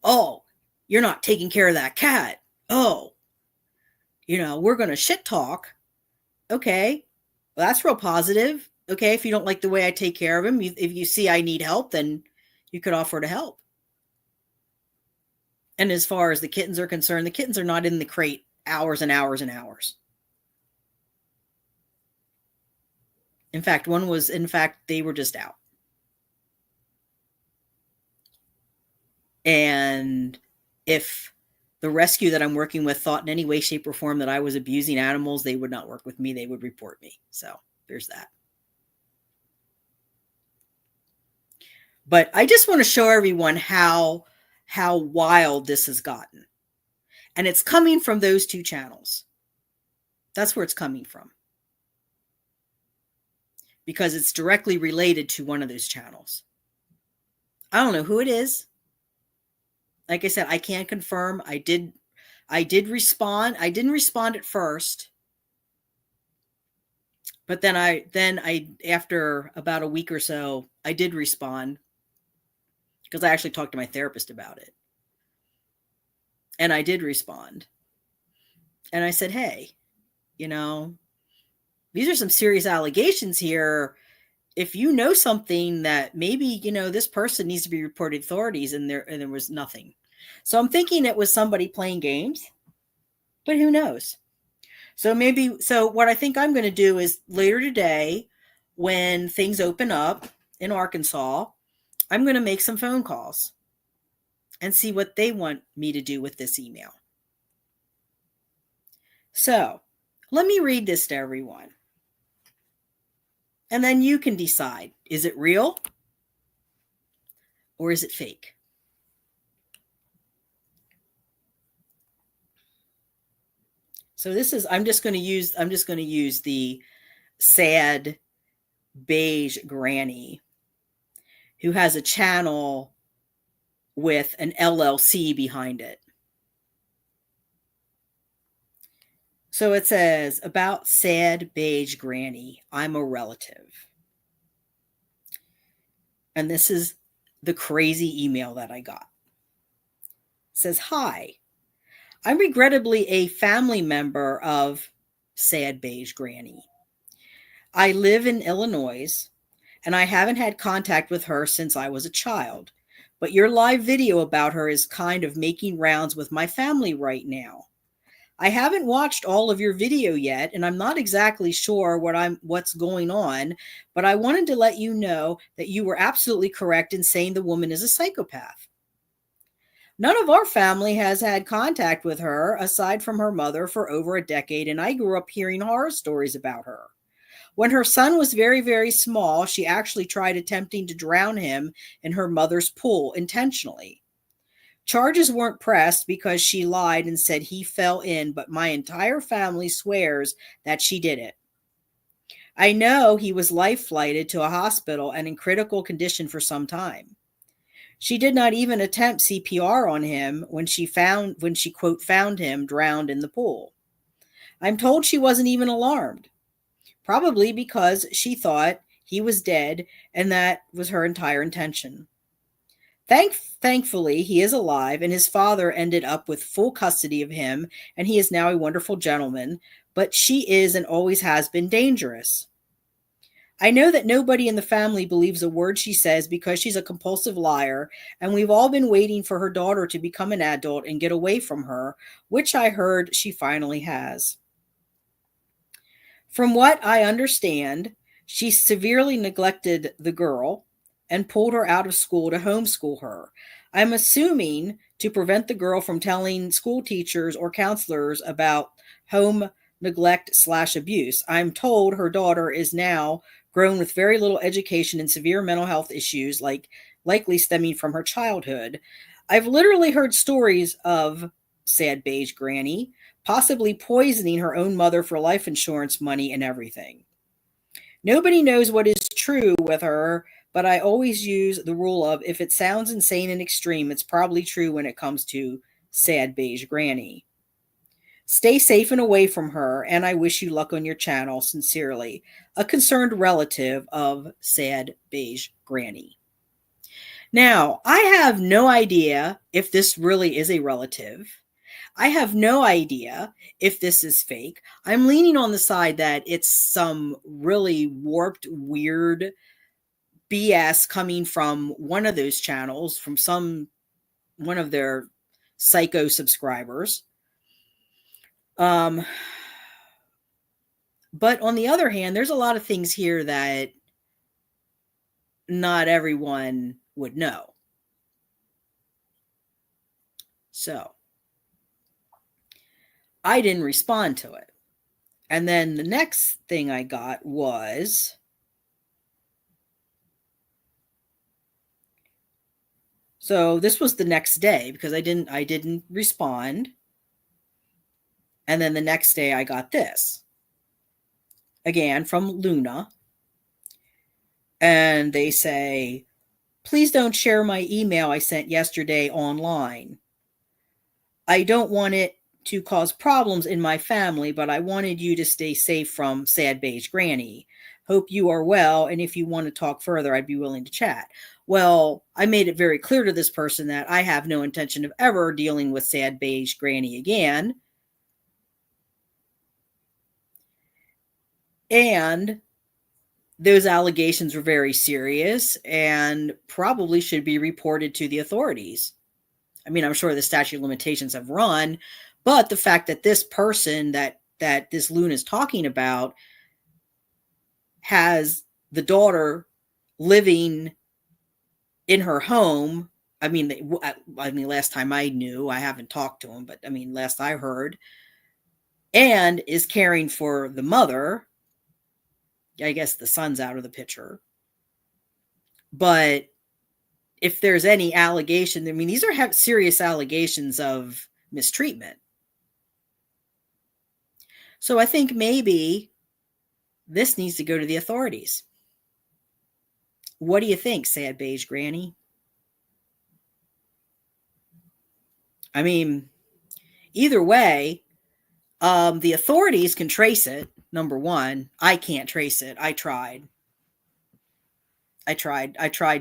oh, you're not taking care of that cat. Oh, we're going to shit talk. Okay. Well, that's real positive. Okay. If you don't like the way I take care of him, if you see I need help, then you could offer to help. And as far as the kittens are concerned, the kittens are not in the crate hours and hours and hours. In fact, they were just out. And if the rescue that I'm working with thought in any way, shape, or form that I was abusing animals, they would not work with me. They would report me. So there's that. But I just want to show everyone how wild this has gotten. And it's coming from those two channels. That's where it's coming from. Because it's directly related to one of those channels. I don't know who it is. Like I said, I can't confirm. I did respond. I didn't respond at first. But then I after about a week or so, I did respond. Because I actually talked to my therapist about it. And I did respond. And I said, hey, these are some serious allegations here. If you know something that maybe, this person needs to be reported to authorities, and there was nothing. So I'm thinking it was somebody playing games, but who knows? So what I think I'm going to do is later today, when things open up in Arkansas, I'm going to make some phone calls and see what they want me to do with this email. So let me read this to everyone. And then you can decide, is it real or is it fake? So I'm just going to use the sad beige granny who has a channel with an LLC behind it. So it says, about sad beige granny, I'm a relative. And this is the crazy email that I got. It says, hi, I'm regrettably a family member of sad beige granny. I live in Illinois, and I haven't had contact with her since I was a child. But your live video about her is kind of making rounds with my family right now. I haven't watched all of your video yet, and I'm not exactly sure what's going on, but I wanted to let you know that you were absolutely correct in saying the woman is a psychopath. None of our family has had contact with her, aside from her mother, for over a decade, and I grew up hearing horror stories about her. When her son was very, very small, she actually tried attempting to drown him in her mother's pool intentionally. Charges weren't pressed because she lied and said he fell in, but my entire family swears that she did it. I know he was life-flighted to a hospital and in critical condition for some time. She did not even attempt CPR on him when she quote, found him drowned in the pool. I'm told she wasn't even alarmed, probably because she thought he was dead, and that was her entire intention. Thankfully, he is alive, and his father ended up with full custody of him, and he is now a wonderful gentleman, but she is and always has been dangerous. I know that nobody in the family believes a word she says because she's a compulsive liar, and we've all been waiting for her daughter to become an adult and get away from her, which I heard she finally has. From what I understand, she severely neglected the girl and pulled her out of school to homeschool her. I'm assuming to prevent the girl from telling school teachers or counselors about home neglect slash abuse. I'm told her daughter is now grown with very little education and severe mental health issues, likely stemming from her childhood. I've literally heard stories of sad beige granny possibly poisoning her own mother for life insurance money and everything. Nobody knows what is true with her, but I always use the rule of if it sounds insane and extreme, it's probably true when it comes to sad beige granny. Stay safe and away from her, and I wish you luck on your channel. Sincerely, a concerned relative of sad beige granny. Now, I have no idea if this really is a relative. I have no idea if this is fake. I'm leaning on the side that it's some really warped, weird BS coming from one of those channels, from one of their psycho subscribers. But on the other hand, there's a lot of things here that not everyone would know. So I didn't respond to it. And then the next thing I got was, so this was the next day because I didn't respond. And then the next day I got this. Again, from Luna. And they say, please don't share my email I sent yesterday online. I don't want it to cause problems in my family, but I wanted you to stay safe from sad beige granny. Hope you are well, and if you want to talk further, I'd be willing to chat. Well, I made it very clear to this person that I have no intention of ever dealing with sad beige granny again. And those allegations were very serious and probably should be reported to the authorities. I mean, I'm sure the statute of limitations have run, but the fact that this person that this Luna is talking about has the daughter living in her home. I mean, last time I knew, I haven't talked to him, but I mean, last I heard, and is caring for the mother. I guess the son's out of the picture. But if there's any allegation, I mean, these are serious allegations of mistreatment. So I think maybe this needs to go to the authorities. What do you think, sad beige granny? I mean, either way, the authorities can trace it. Number one, I can't trace it. I tried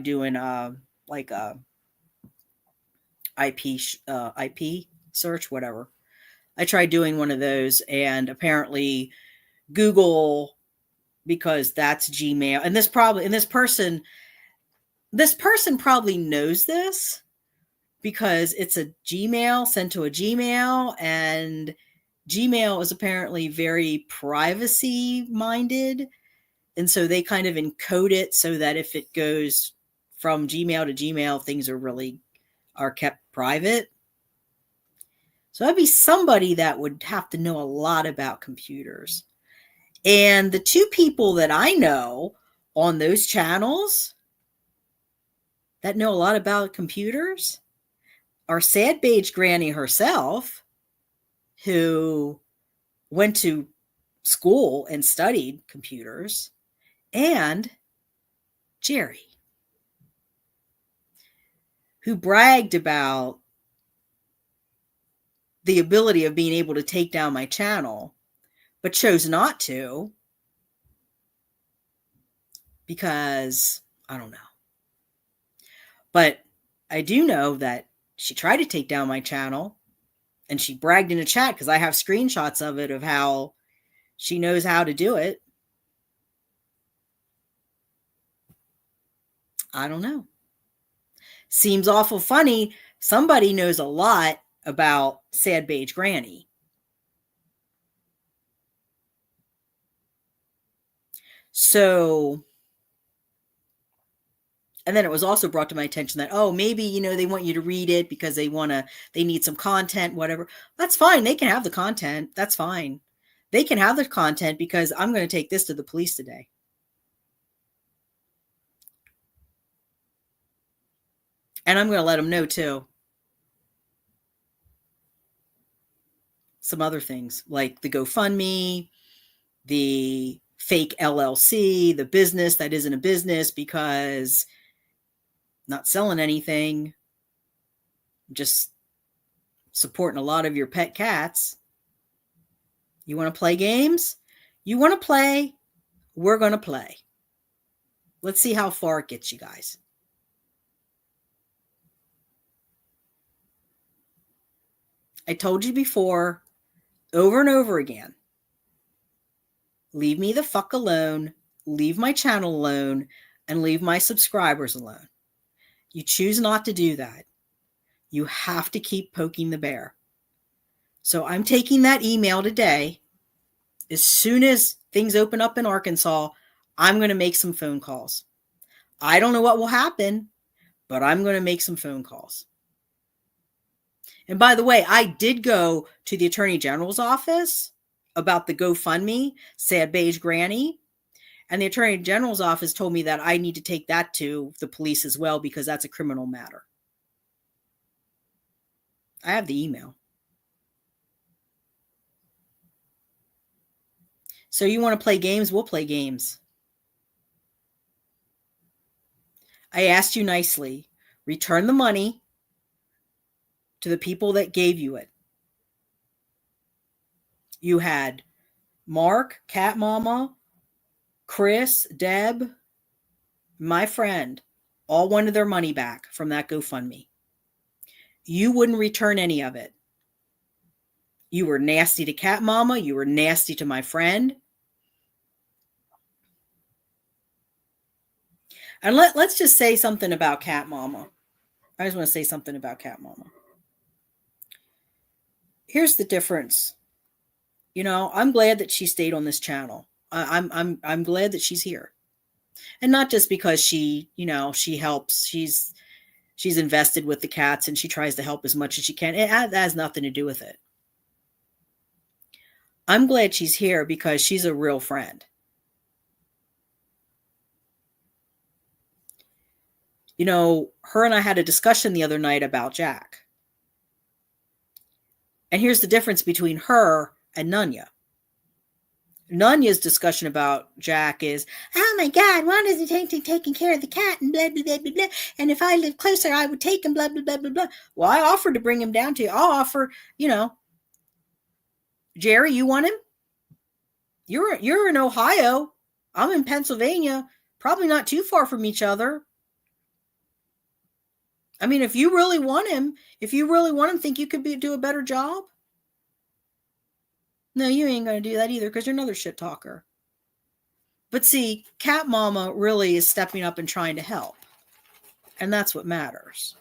doing like a IP search, whatever. I tried doing one of those, and apparently Google, because that's Gmail, and this person probably knows this because it's a Gmail sent to a Gmail, and Gmail is apparently very privacy minded. And so they kind of encode it so that if it goes from Gmail to Gmail, things are kept private. So that'd be somebody that would have to know a lot about computers. And the two people that I know on those channels that know a lot about computers are sad beige granny herself, who went to school and studied computers, and Jerry, who bragged about the ability of being able to take down my channel, but chose not to because I don't know. But I do know that she tried to take down my channel, and she bragged in a chat because I have screenshots of it of how she knows how to do it. I don't know. Seems awful funny. Somebody knows a lot about Sad Beige Granny. So, and then it was also brought to my attention that, oh, maybe, they want you to read it because they need some content, whatever. That's fine. They can have the content. That's fine. They can have the content because I'm going to take this to the police today. And I'm going to let them know too. Some other things like the GoFundMe, the fake LLC, the business that isn't a business because not selling anything, just supporting a lot of your pet cats. You want to play games? You want to play? We're going to play. Let's see how far it gets you guys. I told you before, over and over again, leave me the fuck alone, leave my channel alone, and leave my subscribers alone. You choose not to do that. You have to keep poking the bear. So I'm taking that email today. As soon as things open up in Arkansas, I'm going to make some phone calls. I don't know what will happen, but I'm going to make some phone calls. And by the way, I did go to the Attorney General's office about the GoFundMe, Sad Beige Granny. And the Attorney General's office told me that I need to take that to the police as well because that's a criminal matter. I have the email. So you want to play games? We'll play games. I asked you nicely, return the money to the people that gave you it. You had Mark, Cat Mama, Chris, Deb, my friend, all wanted their money back from that GoFundMe. You wouldn't return any of it. You were nasty to Cat Mama. You were nasty to my friend. And let's just say something about Cat Mama. I just want to say something about Cat Mama. Here's the difference. I'm glad that she stayed on this channel. I'm glad that she's here. And not just because she helps. She's invested with the cats and she tries to help as much as she can. It has nothing to do with it. I'm glad she's here because she's a real friend. Her and I had a discussion the other night about Jack. And here's the difference between her and Nunya. Nunya's discussion about Jack is, oh my God, why does he take taking care of the cat and blah, blah, blah, blah, blah. And if I lived closer, I would take him, blah, blah, blah, blah, blah. Well, I offered to bring him down to you. I'll offer, Jerry, you want him? You're in Ohio. I'm in Pennsylvania. Probably not too far from each other. I mean, if you really want him, think you could do a better job? No, you ain't going to do that either because you're another shit talker. But see, Cat Mama really is stepping up and trying to help. And that's what matters.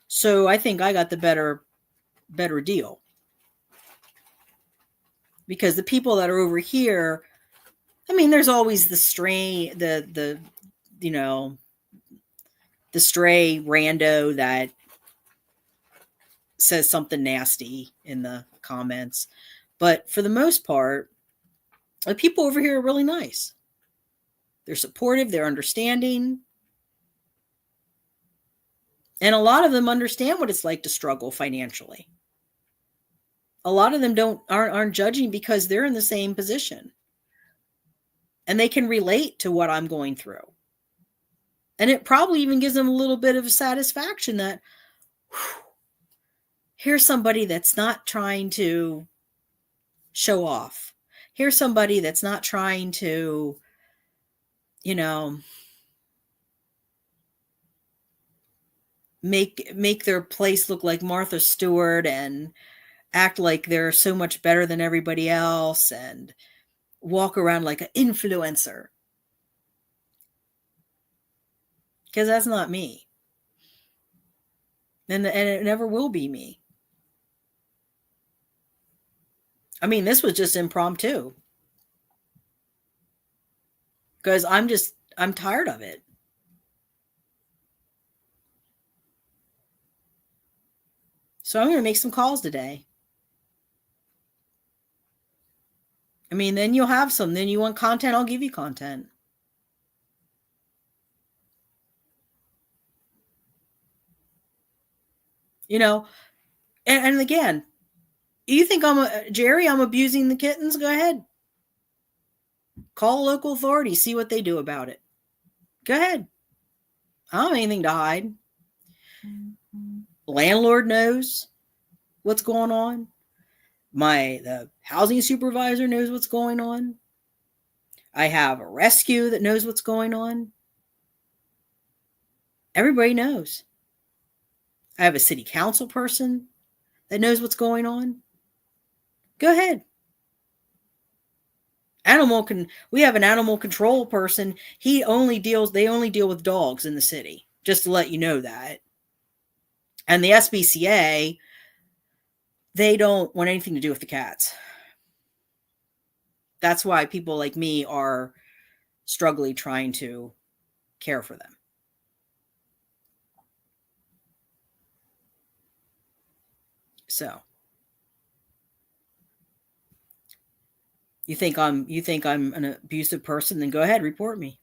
So I think I got the better deal. Because the people that are over here, I mean, there's always the stray, the stray rando that says something nasty in the comments. But for the most part, the people over here are really nice. They're supportive, they're understanding. And a lot of them understand what it's like to struggle financially. A lot of them aren't judging because they're in the same position. And they can relate to what I'm going through. And it probably even gives them a little bit of satisfaction that, here's somebody that's not trying to show off. Here's somebody that's not trying to, make their place look like Martha Stewart and act like they're so much better than everybody else and walk around like an influencer. because that's not me. And it never will be me. I mean, this was just impromptu. Because I'm tired of it. So I'm going to make some calls today. I mean, then you'll have some. Then you want content, I'll give you content. You know, and again, you think Jerry, I'm abusing the kittens? Go ahead. Call a local authority, see what they do about it. Go ahead. I don't have anything to hide. Landlord knows what's going on. The housing supervisor knows what's going on. I have a rescue that knows what's going on. Everybody knows. I have a city council person that knows what's going on. Go ahead. We have an animal control person. They only deal with dogs in the city, just to let you know that. And the SPCA, they don't want anything to do with the cats. That's why people like me are struggling trying to care for them. So you think I'm an abusive person, then go ahead, report me.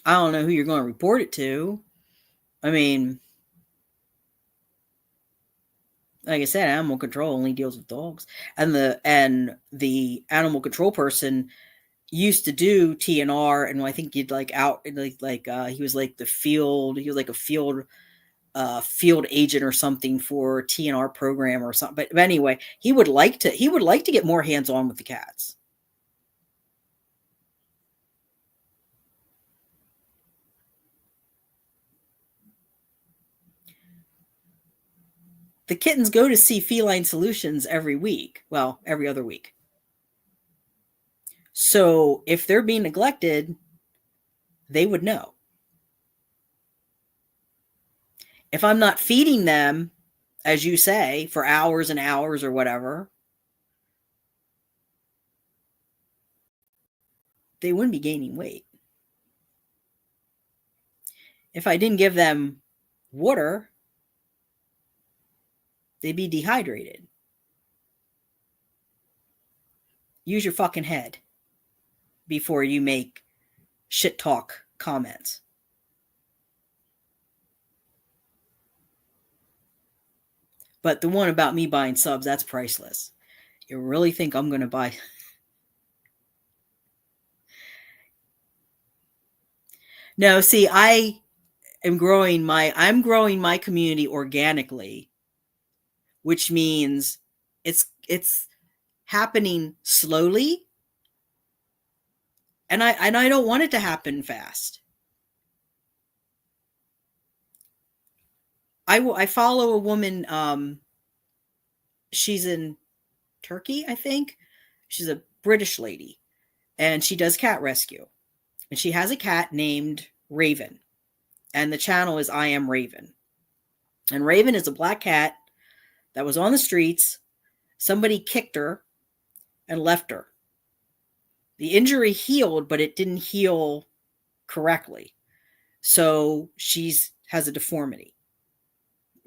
I don't know who you're going to report it to. I mean, like I said, animal control only deals with dogs. And the animal control person used to do TNR, and I think he'd he was like a field agent or something for TNR program or something. But anyway, he would like to get more hands-on with the cats. The kittens go to see Feline Solutions every week. Well, every other week. So if they're being neglected, they would know. If I'm not feeding them, as you say, for hours and hours or whatever, they wouldn't be gaining weight. If I didn't give them water, they'd be dehydrated. Use your fucking head before you make shit talk comments. But the one about me buying subs, that's priceless. You really think I'm going to buy? No, see, I'm growing my community organically, which means it's happening slowly, and I don't want it to happen fast. I follow a woman. She's in Turkey, I think. She's a British lady, and she does cat rescue, and she has a cat named Raven, and the channel is I Am Raven. And Raven is a black cat that was on the streets. Somebody kicked her and left her. The injury healed, but it didn't heal correctly. So has a deformity.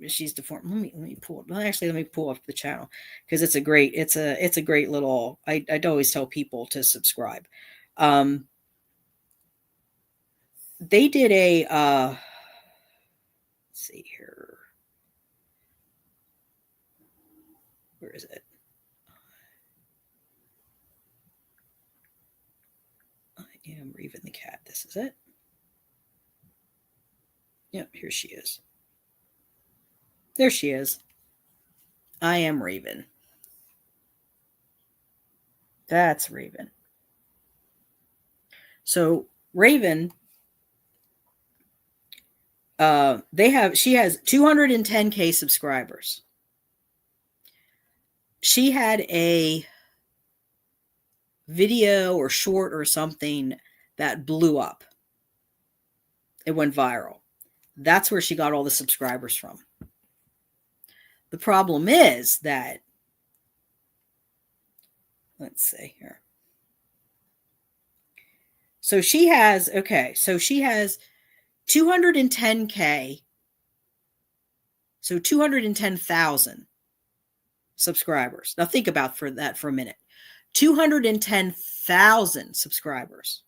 She's deformed. Let me pull up the channel, because it's a great little, I'd always tell people to subscribe. They did a let's see here. Where is it? I Am Raven the cat. This is it. Yep, here she is. There she is. I Am Raven. That's Raven. So Raven, she has 210K subscribers. She had a video or short or something that blew up. It went viral. That's where she got all the subscribers from. The problem is that, let's see here. So she has 210K, so 210,000 subscribers. Now think about that for a minute. 210,000 subscribers.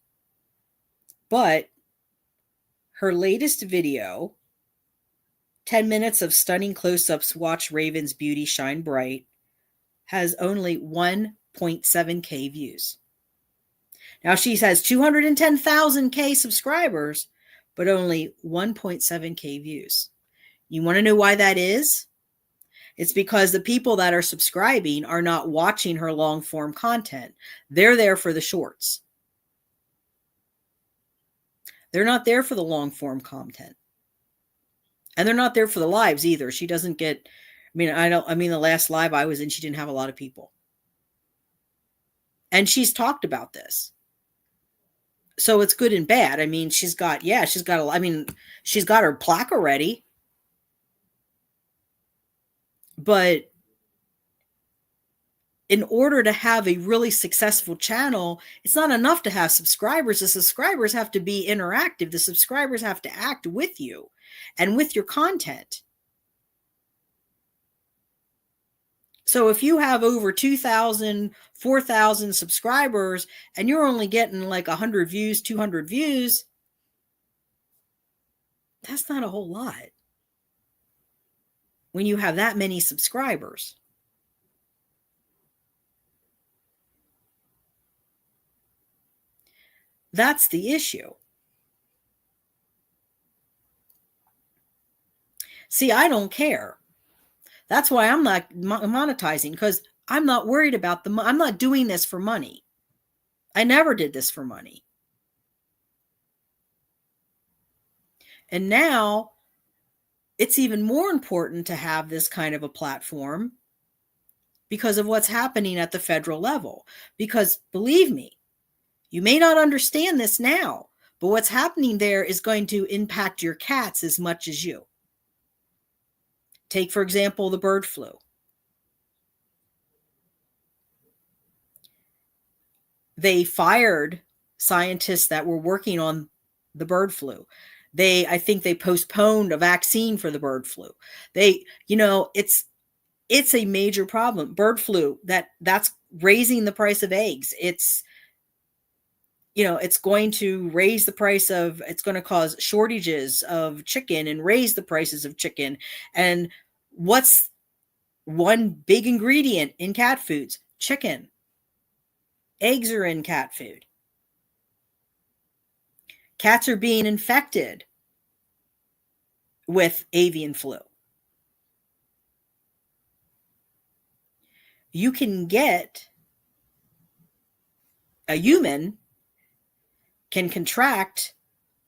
But her latest video, 10 minutes of stunning close-ups, watch Raven's beauty shine bright, has only 1.7K views. Now she has 210,000K subscribers, but only 1.7K views. You want to know why that is? It's because the people that are subscribing are not watching her long form content. They're there for the shorts. They're not there for the long form content. And they're not there for the lives either. She doesn't get, the last live I was in, she didn't have a lot of people. And she's talked about this. So it's good and bad. I mean, she's got her plaque already. But in order to have a really successful channel, it's not enough to have subscribers. The subscribers have to be interactive. The subscribers have to act with you and with your content. So if you have over 2,000, 4,000 subscribers and you're only getting like 100 views, 200 views, that's not a whole lot when you have that many subscribers. That's the issue. See, I don't care. That's why I'm not monetizing, because I'm not worried about I'm not doing this for money. I never did this for money. And now it's even more important to have this kind of a platform because of what's happening at the federal level. Because believe me, you may not understand this now, but what's happening there is going to impact your cats as much as you. Take, for example, the bird flu. They fired scientists that were working on the bird flu. I think they postponed a vaccine for the bird flu. It's a major problem. Bird flu, that's raising the price of eggs. It's going to raise the price of, it's going to cause shortages of chicken and raise the prices of chicken. And what's one big ingredient in cat foods? Chicken. Eggs are in cat food. Cats are being infected with avian flu. You can get, a human can contract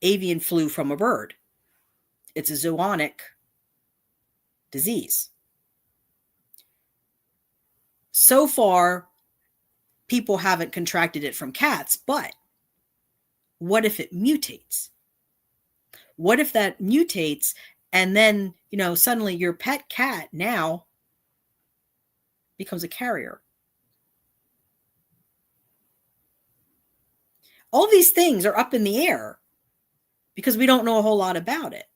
avian flu from a bird. It's a zoonotic disease. So far, people haven't contracted it from cats, but what if it mutates? What if that mutates and then, suddenly your pet cat now becomes a carrier? All these things are up in the air because we don't know a whole lot about it.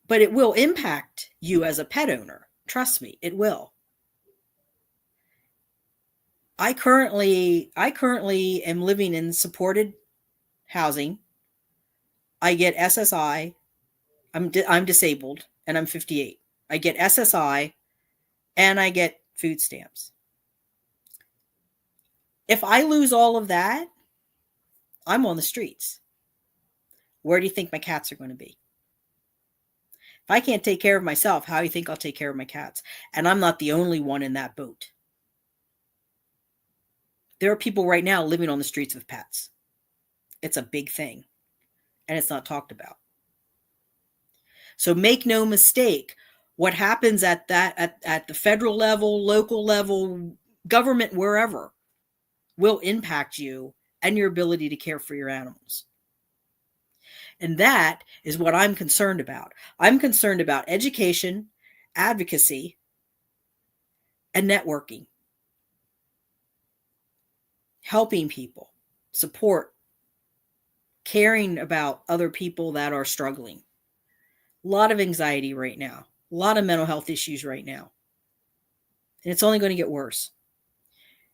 But it will impact you as a pet owner. Trust me, it will. I currently am living in supported housing. I get SSI. I'm disabled and I'm 58. I get SSI and I get food stamps. If I lose all of that, I'm on the streets. Where do you think my cats are going to be? If I can't take care of myself, how do you think I'll take care of my cats? And I'm not the only one in that boat. There are people right now living on the streets with pets. It's a big thing, and it's not talked about. So make no mistake, What happens at the federal level, local level, government, wherever, will impact you and your ability to care for your animals. And that is what I'm concerned about. I'm concerned about education, advocacy, and networking, helping people, support, caring about other people that are struggling. A lot of anxiety right now, a lot of mental health issues right now. And it's only going to get worse.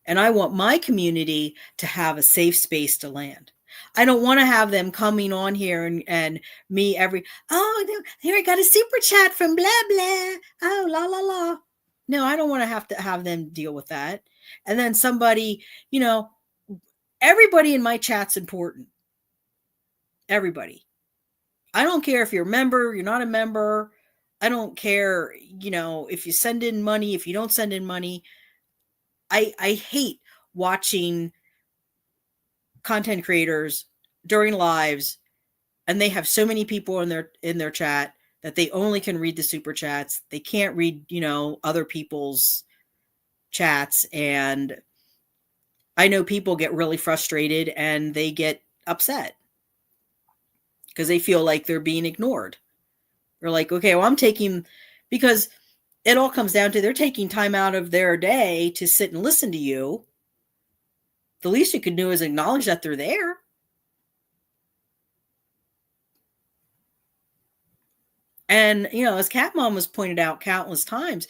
And I want my community to have a safe space to land. I don't want to have them coming on here and me here I got a super chat from blah, blah. Oh, la, la, la. No, I don't want to have them deal with that. And then somebody, everybody in my chat's important. Everybody. I don't care if you're a member, you're not a member. I don't care, if you send in money, if you don't send in money. I hate watching content creators during lives, and they have so many people in their chat that they only can read the super chats. They can't read, other people's chats. And I know people get really frustrated and they get upset because they feel like they're being ignored. They're like, okay, well, because it all comes down to they're taking time out of their day to sit and listen to you. The least you can do is acknowledge that they're there. And, as Cat Mom was pointed out countless times,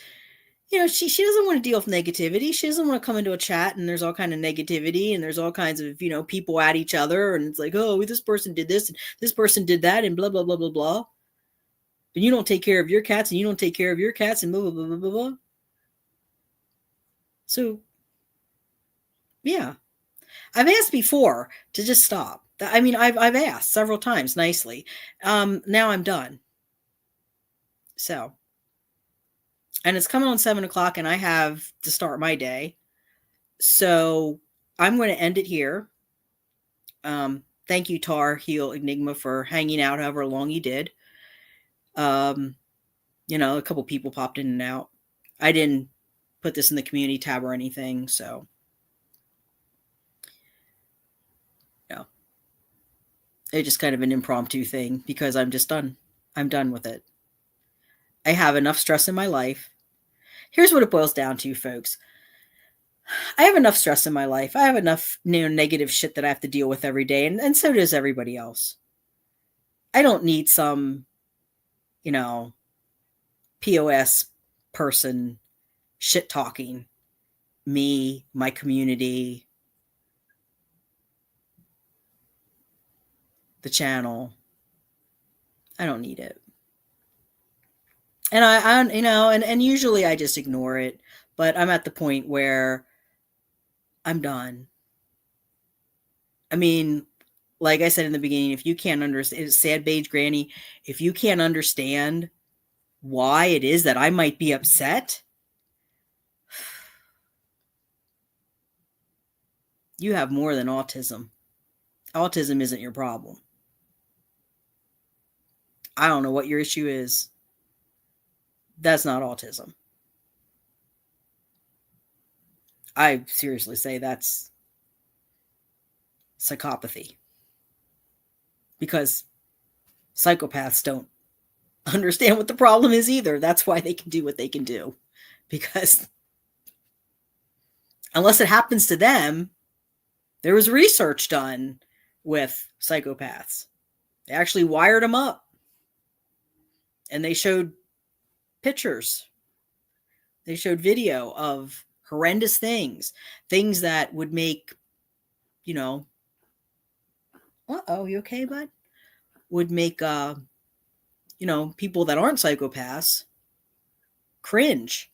she doesn't want to deal with negativity. She doesn't want to come into a chat and there's all kind of negativity and there's all kinds of, people at each other. And it's like, oh, this person did this and this person did that and blah, blah, blah, blah, blah. And you don't take care of your cats and you don't take care of your cats and blah, blah, blah, blah, blah, blah. So, yeah. I've asked before to just stop. I mean, I've asked several times nicely. Now I'm done. So, and it's coming on 7:00 and I have to start my day. So I'm going to end it here. Thank you, Tar Heel Enigma, for hanging out however long you did. A couple people popped in and out. I didn't put this in the community tab or anything, so no. It's just kind of an impromptu thing because I'm just done. I'm done with it. I have enough stress in my life. Here's what it boils down to, folks. I have enough stress in my life. I have enough negative shit that I have to deal with every day, and so does everybody else. I don't need some, POS person shit talking me, my community, the channel. I don't need it. And and usually I just ignore it, but I'm at the point where I'm done. I mean, like I said in the beginning, if you can't understand, sad beige granny, if you can't understand why it is that I might be upset, you have more than autism. Autism isn't your problem. I don't know what your issue is. That's not autism. I seriously say that's psychopathy. Because psychopaths don't understand what the problem is either. That's why they can do what they can do. Because unless it happens to them, there was research done with psychopaths. They actually wired them up. And they showed pictures. They showed video of horrendous things that would make, uh-oh, you okay, bud? Would make, people that aren't psychopaths cringe,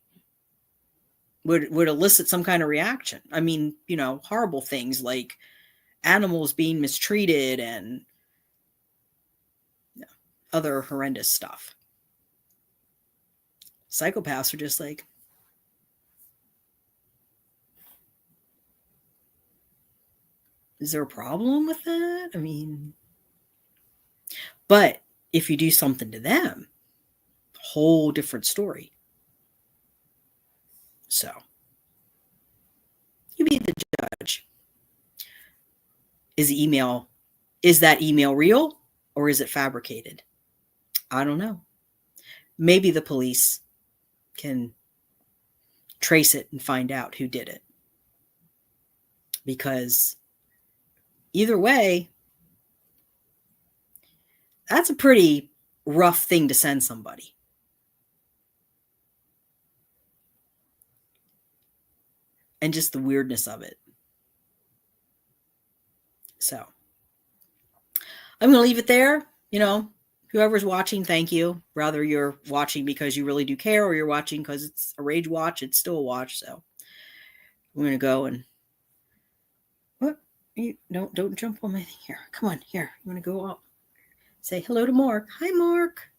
would elicit some kind of reaction. I mean, horrible things like animals being mistreated and other horrendous stuff. Psychopaths are just like, is there a problem with that? I mean, but if you do something to them, Whole different story. So you be the judge. Is that email real or is it fabricated? I don't know. Maybe the police can trace it and find out who did it. Because either way, that's a pretty rough thing to send somebody. And just the weirdness of it. So I'm going to leave it there. Whoever's watching, thank you. Whether you're watching because you really do care or you're watching because it's a rage watch, it's still a watch. So I'm going to go and what? You don't jump on my thing here. Come on, here. You want to go up? Say hello to Mark. Hi, Mark.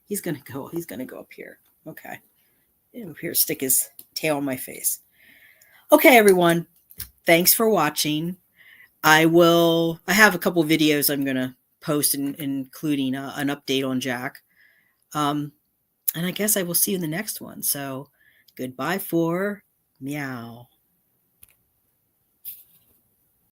He's going to go up here. Okay. Up here, stick his tail on my face. Okay, everyone. Thanks for watching. I have a couple videos I'm going to post, including an update on Jack. And I guess I will see you in the next one. So goodbye for meow.